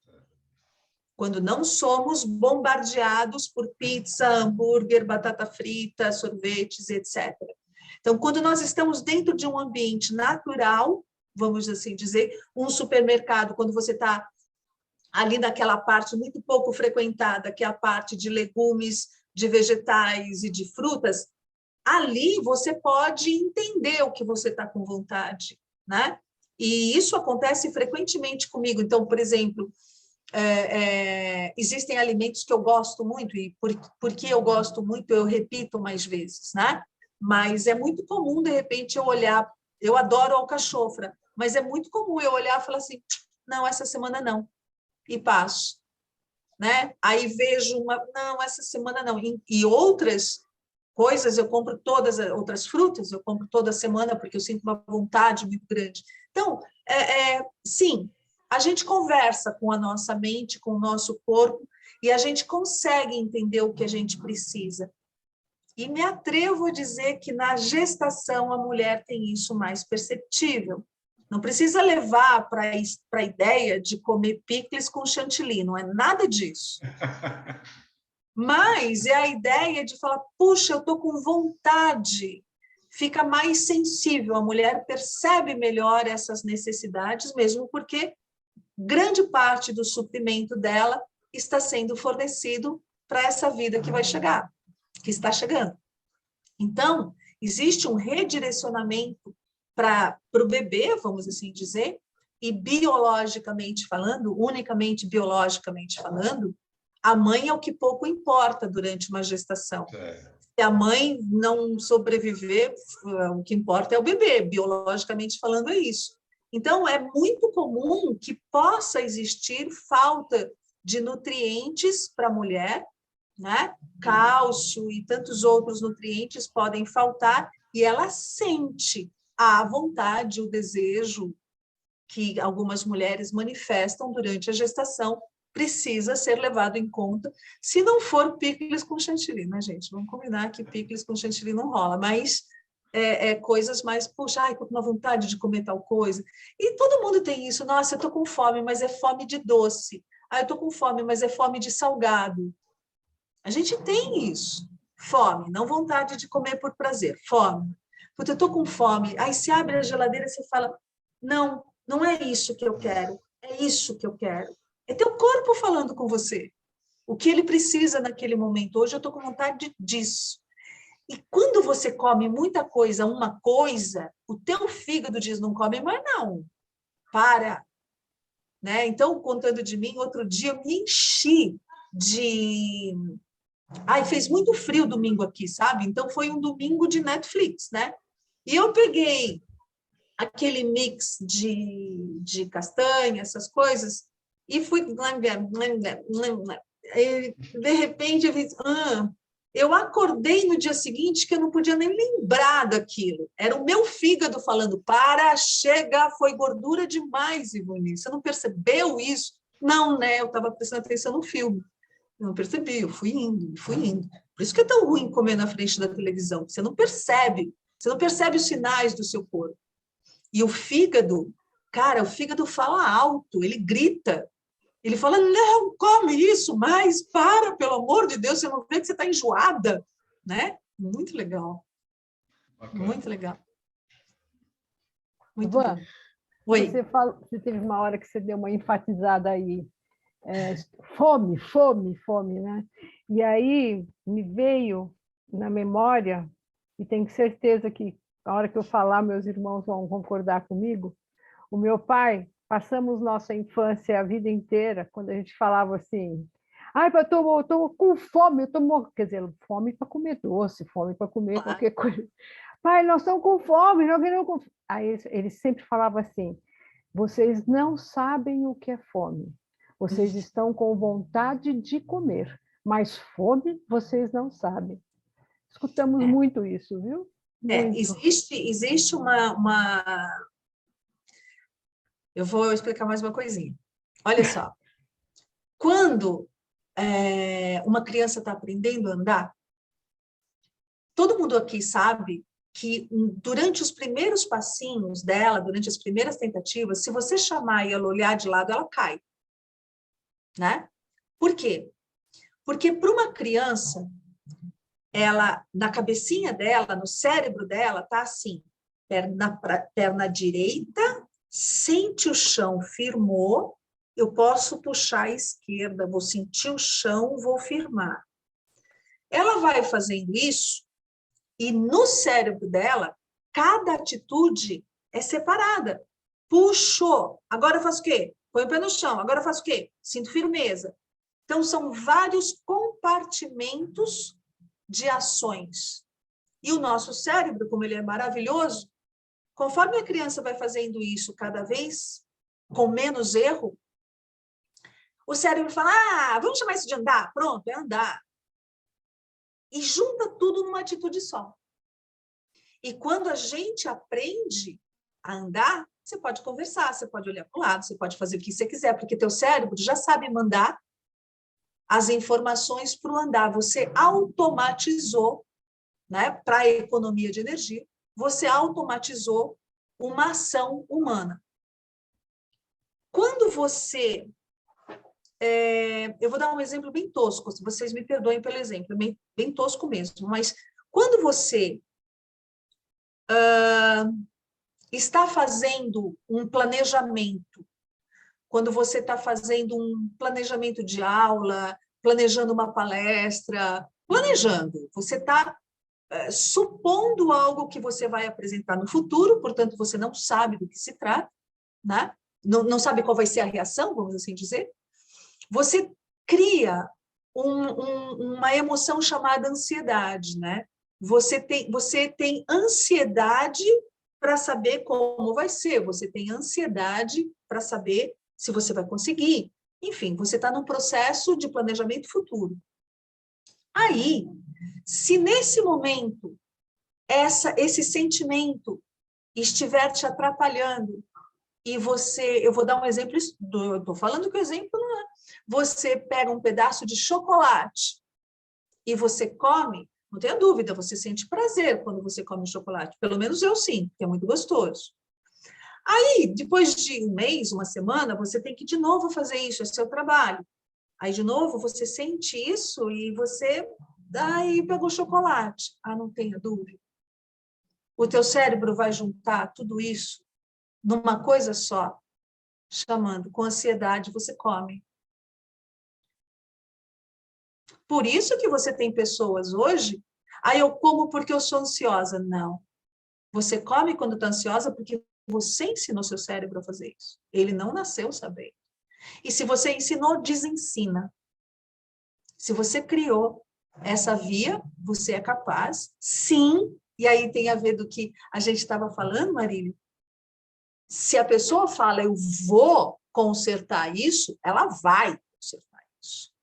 Speaker 3: Quando não somos bombardeados por pizza, hambúrguer, batata frita, sorvetes, etc. Então, quando nós estamos dentro de um ambiente natural, vamos assim dizer, um supermercado, quando você está ali naquela parte muito pouco frequentada, que é a parte de legumes, de vegetais e de frutas, ali você pode entender o que você está com vontade, né? E isso acontece frequentemente comigo. Então, por exemplo, existem alimentos que eu gosto muito, e porque eu gosto muito, eu repito mais vezes, né? Mas é muito comum, de repente, eu olhar, eu adoro alcachofra, mas é muito comum eu olhar e falar assim, não, essa semana não, e passo, né? Aí vejo não, essa semana não, e outras coisas, eu compro todas as outras frutas, eu compro toda semana, porque eu sinto uma vontade muito grande. Então, sim, a gente conversa com a nossa mente, com o nosso corpo, e a gente consegue entender o que a gente precisa. E me atrevo a dizer que na gestação a mulher tem isso mais perceptível. Não precisa levar para a ideia de comer picles com chantilly, não é nada disso. Mas é a ideia de falar, puxa, eu estou com vontade. Fica mais sensível, a mulher percebe melhor essas necessidades, mesmo porque grande parte do suprimento dela está sendo fornecido para essa vida que vai chegar, que está chegando. Então, existe um redirecionamento para o bebê, vamos assim dizer, e biologicamente falando, unicamente biologicamente falando, a mãe é o que pouco importa durante uma gestação. Se a mãe não sobreviver, o que importa é o bebê, biologicamente falando é isso. Então, é muito comum que possa existir falta de nutrientes para a mulher, né? Cálcio e tantos outros nutrientes podem faltar, e ela sente a vontade, o desejo que algumas mulheres manifestam durante a gestação, precisa ser levado em conta, se não for picles com chantilly, né, gente? Vamos combinar que picles com chantilly não rola, mas coisas mais, puxa, ai, tô com uma vontade de comer tal coisa. E todo mundo tem isso, nossa, eu tô com fome, mas é fome de doce. Ah, eu tô com fome, mas é fome de salgado. A gente tem isso. Fome, não vontade de comer por prazer, fome. Porque eu tô com fome, aí se abre a geladeira e você fala, não, não é isso que eu quero, é isso que eu quero. É teu corpo falando com você. O que ele precisa naquele momento. Hoje eu estou com vontade disso. E quando você come muita coisa, uma coisa, o teu fígado diz, não come mais não. Para. Né? Então, contando de mim, outro dia eu me enchi de... Ai, fez muito frio domingo aqui, sabe? Então, foi um domingo de Netflix, né? E eu peguei aquele mix de castanha, essas coisas, e fui... E, de repente, eu acordei no dia seguinte que eu não podia nem lembrar daquilo. Era o meu fígado falando, para, chega, foi gordura demais, Ivone. Você não percebeu isso? Não, né? Eu estava prestando atenção no filme. Eu não percebi, eu fui indo, fui indo. Por isso que é tão ruim comer na frente da televisão. Você não percebe os sinais do seu corpo. E o fígado, cara, o fígado fala alto, ele grita. Ele fala, não, come isso mais, para, pelo amor de Deus, você não vê que você está enjoada, né? Muito legal. Bacana. Muito legal. Muito
Speaker 2: Ivan,
Speaker 3: bom. Oi.
Speaker 2: Você teve uma hora que você deu uma enfatizada aí, fome, né? E aí me veio na memória, e tenho certeza que a hora que eu falar, meus irmãos vão concordar comigo, o meu pai, passamos nossa infância a vida inteira, quando a gente falava assim, ai, eu tô com fome, eu tô morrendo, quer dizer, fome para comer doce, fome para comer qualquer coisa. Pai, nós estamos com fome, nós queremos com fome. Aí ele sempre falava assim, vocês não sabem o que é fome, vocês estão com vontade de comer, mas fome vocês não sabem. Escutamos muito isso, viu?
Speaker 3: Existe uma... Eu vou explicar mais uma coisinha. Olha só. Quando uma criança está aprendendo a andar, todo mundo aqui sabe que durante os primeiros passinhos dela, durante as primeiras tentativas, se você chamar e ela olhar de lado, ela cai. Né? Por quê? Porque para uma criança, ela, na cabecinha dela, no cérebro dela, tá assim, perna direita, sente o chão, firmou, eu posso puxar à esquerda, vou sentir o chão, vou firmar. Ela vai fazendo isso, e no cérebro dela, cada atitude é separada. Puxou, agora eu faço o quê? Põe o pé no chão, agora eu faço o quê? Sinto firmeza. Então, são vários compartimentos de ações. E o nosso cérebro, como ele é maravilhoso, conforme a criança vai fazendo isso cada vez com menos erro, o cérebro fala, vamos chamar isso de andar? Pronto, é andar. E junta tudo numa atitude só. E quando a gente aprende a andar, você pode conversar, você pode olhar para o lado, você pode fazer o que você quiser, porque teu cérebro já sabe mandar as informações para o andar. Você automatizou, né, para a economia de energia, você automatizou uma ação humana. Quando você... eu vou dar um exemplo bem tosco, se vocês me perdoem pelo exemplo, bem tosco mesmo, mas quando você está fazendo um planejamento quando você está fazendo um planejamento de aula, planejando uma palestra, planejando, você está supondo algo que você vai apresentar no futuro, portanto, você não sabe do que se trata, né? Não sabe qual vai ser a reação, vamos assim dizer. Você cria uma emoção chamada ansiedade, né? Você tem ansiedade para saber como vai ser, você tem ansiedade para saber se você vai conseguir. Enfim, você está num processo de planejamento futuro. Aí, se nesse momento esse sentimento estiver te atrapalhando e eu vou dar um exemplo, eu estou falando que o exemplo não é, você pega um pedaço de chocolate e você come, não tenha dúvida, você sente prazer quando você come chocolate, pelo menos eu sim, porque é muito gostoso. Aí, depois de um mês, uma semana, você tem que de novo fazer isso, é seu trabalho. Aí, de novo, você sente isso e você daí pegou chocolate. Ah, não tenha dúvida. O teu cérebro vai juntar tudo isso numa coisa só, chamando, com ansiedade, você come. Por isso que você tem pessoas hoje, eu como porque eu sou ansiosa. Não. Você come quando está ansiosa porque você ensinou seu cérebro a fazer isso. Ele não nasceu sabendo. E se você ensinou, desensina. Se você criou essa via, você é capaz, sim, e aí tem a ver do que a gente estava falando, Marília. Se a pessoa fala, eu vou consertar isso, ela vai consertar isso.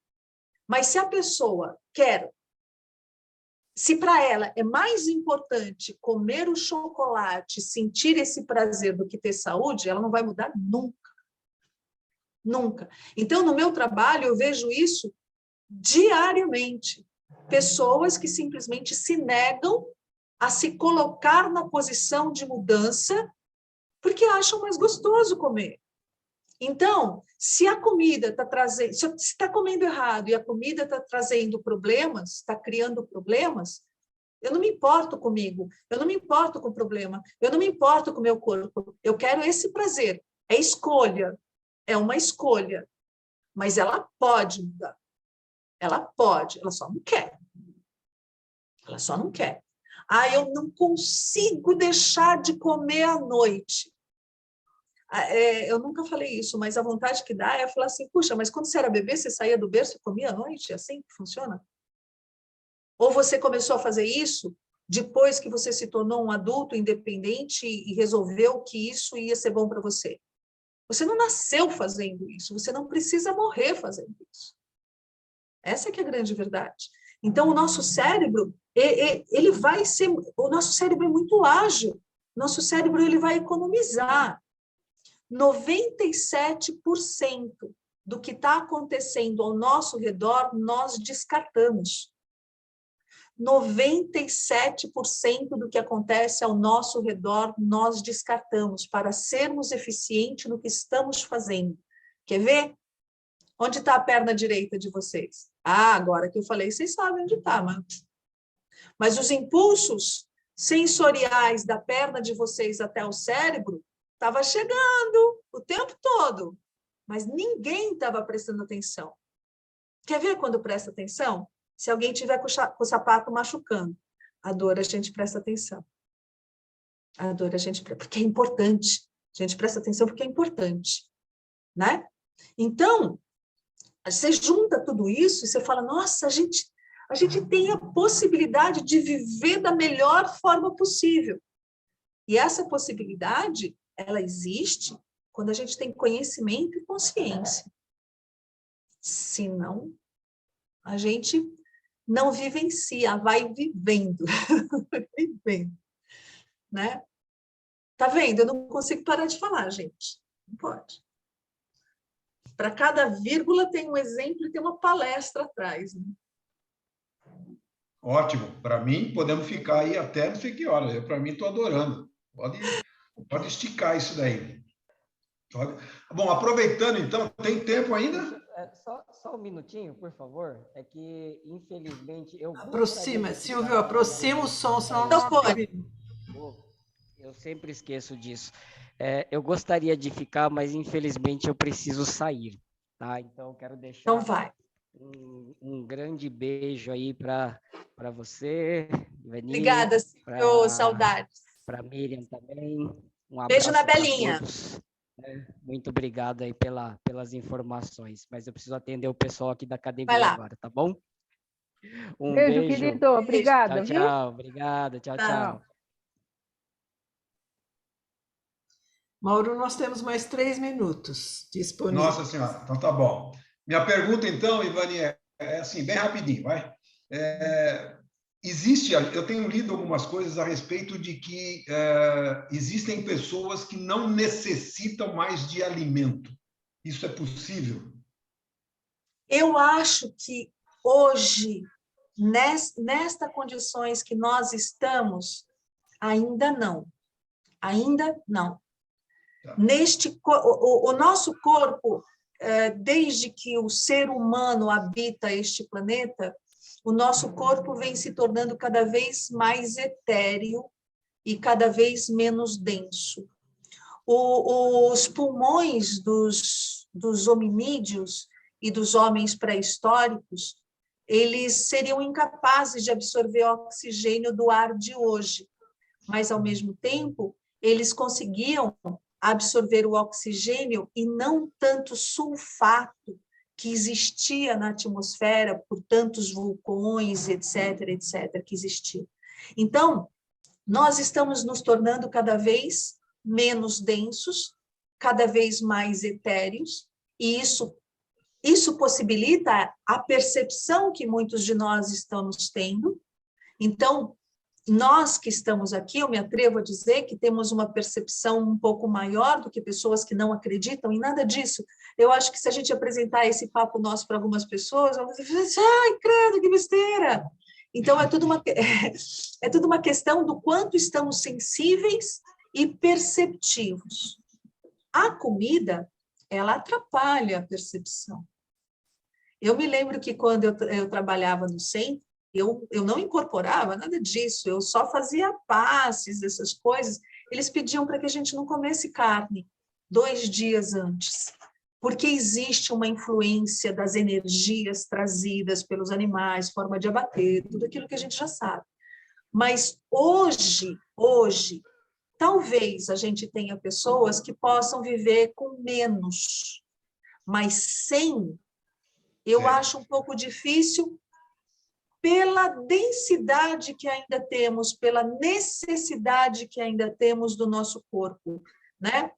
Speaker 3: Mas se a pessoa quer, se para ela é mais importante comer o chocolate, sentir esse prazer do que ter saúde, ela não vai mudar nunca. Nunca. Então, no meu trabalho, eu vejo isso diariamente. Pessoas que simplesmente se negam a se colocar na posição de mudança porque acham mais gostoso comer. Então, se a comida está trazendo, se está comendo errado e a comida está trazendo problemas, está criando problemas, eu não me importo comigo, eu não me importo com o problema, eu não me importo com o meu corpo, eu quero esse prazer. É escolha, é uma escolha, mas ela pode mudar. Ela pode, ela só não quer. Ela só não quer. Eu não consigo deixar de comer à noite. Eu nunca falei isso, mas a vontade que dá é falar assim, puxa, mas quando você era bebê, você saía do berço e comia à noite? É assim que funciona? Ou você começou a fazer isso depois que você se tornou um adulto independente e resolveu que isso ia ser bom para você? Você não nasceu fazendo isso, você não precisa morrer fazendo isso. Essa que é a grande verdade. Então, o nosso cérebro, ele vai ser... O nosso cérebro é muito ágil. Nosso cérebro, ele vai economizar. 97% do que está acontecendo ao nosso redor, nós descartamos. 97% do que acontece ao nosso redor, nós descartamos para sermos eficientes no que estamos fazendo. Quer ver? Onde está a perna direita de vocês? Agora que eu falei, vocês sabem onde está, mas os impulsos sensoriais da perna de vocês até o cérebro estava chegando o tempo todo, mas ninguém estava prestando atenção. Quer ver quando presta atenção? Se alguém tiver com o sapato machucando, a dor a gente presta atenção. A dor a gente porque é importante. A gente presta atenção porque é importante, né? Então, você junta tudo isso e você fala, nossa, a gente tem a possibilidade de viver da melhor forma possível. E essa possibilidade, ela existe quando a gente tem conhecimento e consciência. Senão, a gente não vivencia, vai vivendo. Vivendo, né? Tá vendo? Eu não consigo parar de falar, gente. Não pode. Para cada vírgula tem um exemplo e tem uma palestra atrás. Né?
Speaker 4: Ótimo. Para mim, podemos ficar aí até não sei que hora. Para mim, estou adorando. Pode esticar isso daí. Bom, aproveitando, então, tem tempo ainda?
Speaker 5: Só um minutinho, por favor. É que, infelizmente, eu...
Speaker 1: Aproxima, Silvio, aproxima o som, senão
Speaker 3: não pode.
Speaker 5: Eu sempre esqueço disso. Eu gostaria de ficar, mas infelizmente eu preciso sair, tá? Então, quero
Speaker 3: Então
Speaker 5: deixar
Speaker 3: vai.
Speaker 5: um grande beijo aí para você, Ivani,
Speaker 3: Obrigada, Silvio. Saudades.
Speaker 5: para Miriam também. Um
Speaker 3: Beijo na
Speaker 5: abraço para
Speaker 3: Belinha.
Speaker 5: todos. Muito obrigado aí pelas informações, mas eu preciso atender o pessoal aqui da
Speaker 3: Vai
Speaker 5: academia
Speaker 3: lá.
Speaker 5: agora, tá bom? Um
Speaker 2: Beijo,
Speaker 5: beijo.
Speaker 2: querido.
Speaker 3: Beijo.
Speaker 2: Obrigada,
Speaker 5: Tchau,
Speaker 2: viu?
Speaker 5: tchau. Obrigado. Tchau,
Speaker 3: Tchau.
Speaker 5: tchau.
Speaker 1: Mauro, nós temos mais 3 minutos disponíveis.
Speaker 4: Nossa Senhora, então tá bom. Minha pergunta, então, Ivani, é assim, bem rapidinho, vai. Eu tenho lido algumas coisas a respeito de que existem pessoas que não necessitam mais de alimento. Isso é possível?
Speaker 3: Eu acho que hoje, nesta condições que nós estamos, ainda não. Ainda não.
Speaker 4: Tá.
Speaker 3: O nosso corpo, desde que o ser humano habita este planeta, o nosso corpo vem se tornando cada vez mais etéreo e cada vez menos denso. Os pulmões dos hominídeos e dos homens pré-históricos, eles seriam incapazes de absorver o oxigênio do ar de hoje, mas, ao mesmo tempo, eles conseguiam absorver o oxigênio e não tanto sulfato que existia na atmosfera por tantos vulcões, etc., etc., que existiam. Então, nós estamos nos tornando cada vez menos densos, cada vez mais etéreos, e isso possibilita a percepção que muitos de nós estamos tendo. Então, nós que estamos aqui, eu me atrevo a dizer que temos uma percepção um pouco maior do que pessoas que não acreditam em nada disso. Eu acho que se a gente apresentar esse papo nosso para algumas pessoas, vão dizer, ai, credo, que besteira! Então, é tudo uma questão do quanto estamos sensíveis e perceptivos. A comida, ela atrapalha a percepção. Eu me lembro que quando eu trabalhava no centro, eu não incorporava nada disso, eu só fazia passes, essas coisas. Eles pediam para que a gente não comesse carne 2 dias antes, porque existe uma influência das energias trazidas pelos animais, forma de abater, tudo aquilo que a gente já sabe. Mas hoje, talvez a gente tenha pessoas que possam viver com menos, mas sem, eu acho um pouco difícil pela densidade que ainda temos, pela necessidade que ainda temos do nosso corpo, né?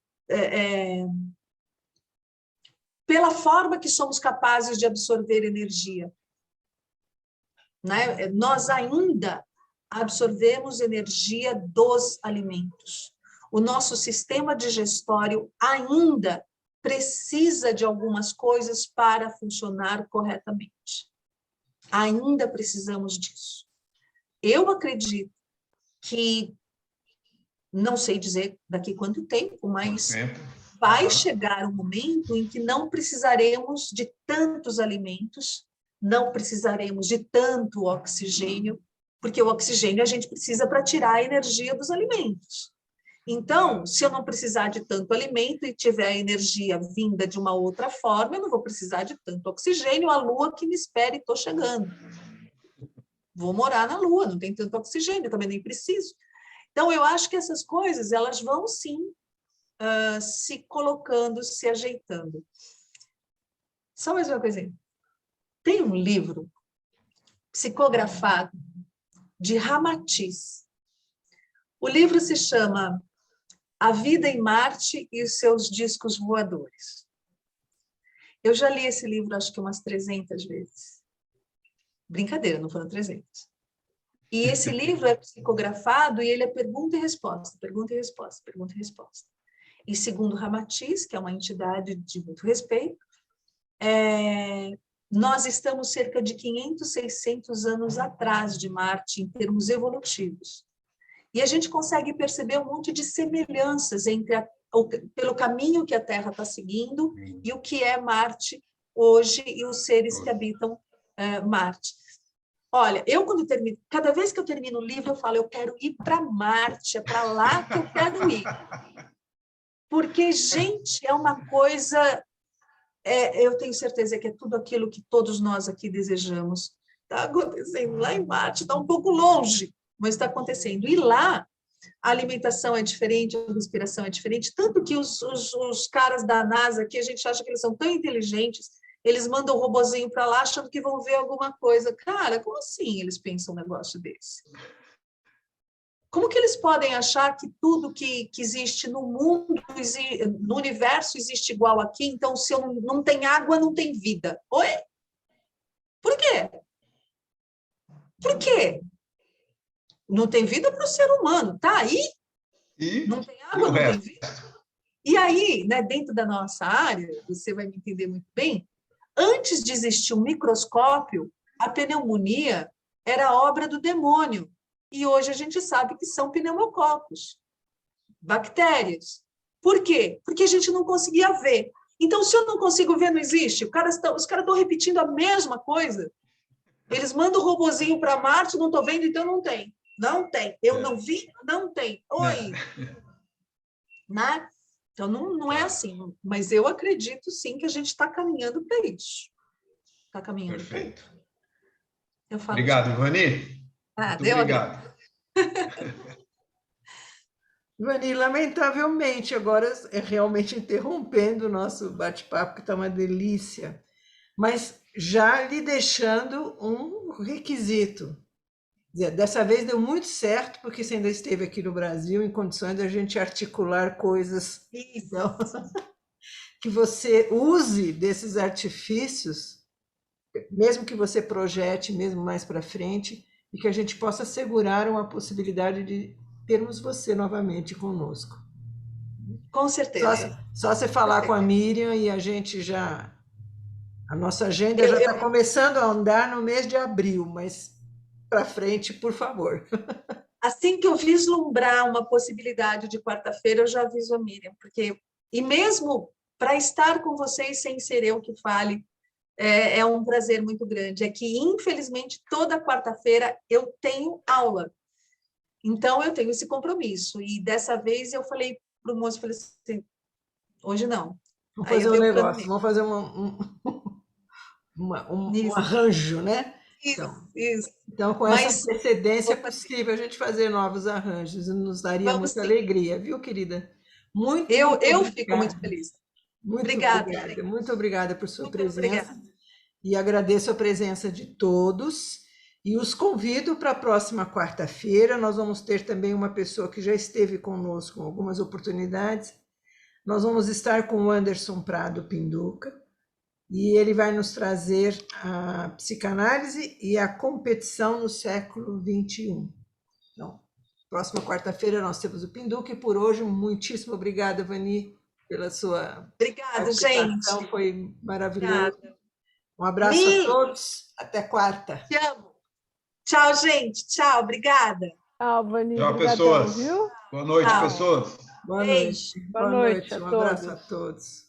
Speaker 3: Pela forma que somos capazes de absorver energia, né? Nós ainda absorvemos energia dos alimentos. O nosso sistema digestório ainda precisa de algumas coisas para funcionar corretamente. Ainda precisamos disso. Eu acredito que, não sei dizer daqui quanto tempo, mas vai chegar um momento em que não precisaremos de tantos alimentos, não precisaremos de tanto oxigênio, porque o oxigênio a gente precisa para tirar a energia dos alimentos. Então, se eu não precisar de tanto alimento e tiver a energia vinda de uma outra forma, eu não vou precisar de tanto oxigênio, a lua que me espere, estou chegando. Vou morar na lua, não tem tanto oxigênio, também nem preciso. Então, eu acho que essas coisas, elas vão sim se colocando, se ajeitando. Só mais uma coisinha. Tem um livro psicografado de Ramatiz. O livro se chama A Vida em Marte e os Seus Discos Voadores. Eu já li esse livro, acho que umas 300 vezes. Brincadeira, não foram 300. E esse livro é psicografado e ele é pergunta e resposta, pergunta e resposta, pergunta e resposta. E segundo Ramatiz, que é uma entidade de muito respeito, nós estamos cerca de 500, 600 anos atrás de Marte em termos evolutivos. E a gente consegue perceber um monte de semelhanças pelo caminho que a Terra está seguindo e o que é Marte hoje e os seres que habitam Marte. Olha, cada vez que eu termino o livro, eu falo, eu quero ir para Marte, é para lá que eu quero ir. Porque, gente, é uma coisa... eu tenho certeza que é tudo aquilo que todos nós aqui desejamos. Está acontecendo lá em Marte, está um pouco longe, mas está acontecendo. E lá, a alimentação é diferente, a respiração é diferente, tanto que os caras da NASA, que a gente acha que eles são tão inteligentes, eles mandam o robozinho para lá achando que vão ver alguma coisa. Cara, como assim eles pensam um negócio desse? Como que eles podem achar que tudo que existe no mundo, no universo, existe igual aqui? Então, se eu não tem água, não tem vida. Oi? Por quê? Por quê? Não tem vida para o ser humano, tá aí?
Speaker 4: E
Speaker 3: Não tem água, não tem vida. E aí, né, dentro da nossa área, você vai me entender muito bem, antes de existir um microscópio, a pneumonia era obra do demônio. E hoje a gente sabe que são pneumococos, bactérias. Por quê? Porque a gente não conseguia ver. Então, se eu não consigo ver, não existe. Os caras estão repetindo a mesma coisa. Eles mandam o robozinho para Marte, não estou vendo, então não tem. Não tem. Eu não vi, não tem. Oi. Né? Então, não é assim. Mas eu acredito, sim, que a gente está caminhando para isso. Está caminhando para isso.
Speaker 4: Obrigado, Ivani. Muito obrigado.
Speaker 1: Ivani, lamentavelmente, agora é realmente interrompendo o nosso bate-papo, que está uma delícia, mas já lhe deixando um requisito. Dessa vez deu muito certo, porque você ainda esteve aqui no Brasil em condições de a gente articular coisas. Então, que você use desses artifícios, mesmo que você projete mesmo mais para frente, e que a gente possa assegurar uma possibilidade de termos você novamente conosco.
Speaker 3: Com certeza.
Speaker 1: Só você falar com a Miriam e a gente já... A nossa agenda já está começando a andar no mês de abril, mas para frente, por favor.
Speaker 3: Assim que eu vislumbrar uma possibilidade de quarta-feira, eu já aviso a Miriam, porque... E mesmo para estar com vocês sem ser eu que fale, é um prazer muito grande. É que, infelizmente, toda quarta-feira eu tenho aula. Então, eu tenho esse compromisso. E dessa vez eu falei para o moço, falei assim, hoje não.
Speaker 1: Vamos fazer um negócio, vamos fazer um arranjo, né?
Speaker 3: Isso.
Speaker 1: Então, com essa antecedência é possível a gente fazer novos arranjos, e nos daria muita alegria, viu, querida?
Speaker 3: Eu fico muito feliz.
Speaker 1: Muito obrigada por sua presença. E agradeço a presença de todos. E os convido para a próxima quarta-feira. Nós vamos ter também uma pessoa que já esteve conosco em algumas oportunidades. Nós vamos estar com o Anderson Prado Pinduca, e ele vai nos trazer a psicanálise e a competição no século XXI. Então, próxima quarta-feira nós temos o Pinduca, e por hoje, muitíssimo obrigada, Ivani, pela sua participação.
Speaker 3: Gente.
Speaker 1: Foi maravilhoso. Obrigada. Um abraço a todos, até quarta.
Speaker 3: Te amo. Tchau, gente. Tchau, obrigada.
Speaker 2: Tchau, Ivani.
Speaker 4: Tchau, pessoas. Viu? Boa noite, pessoas.
Speaker 1: Boa noite.
Speaker 2: Boa noite a
Speaker 1: um
Speaker 2: todos.
Speaker 1: abraço a todos.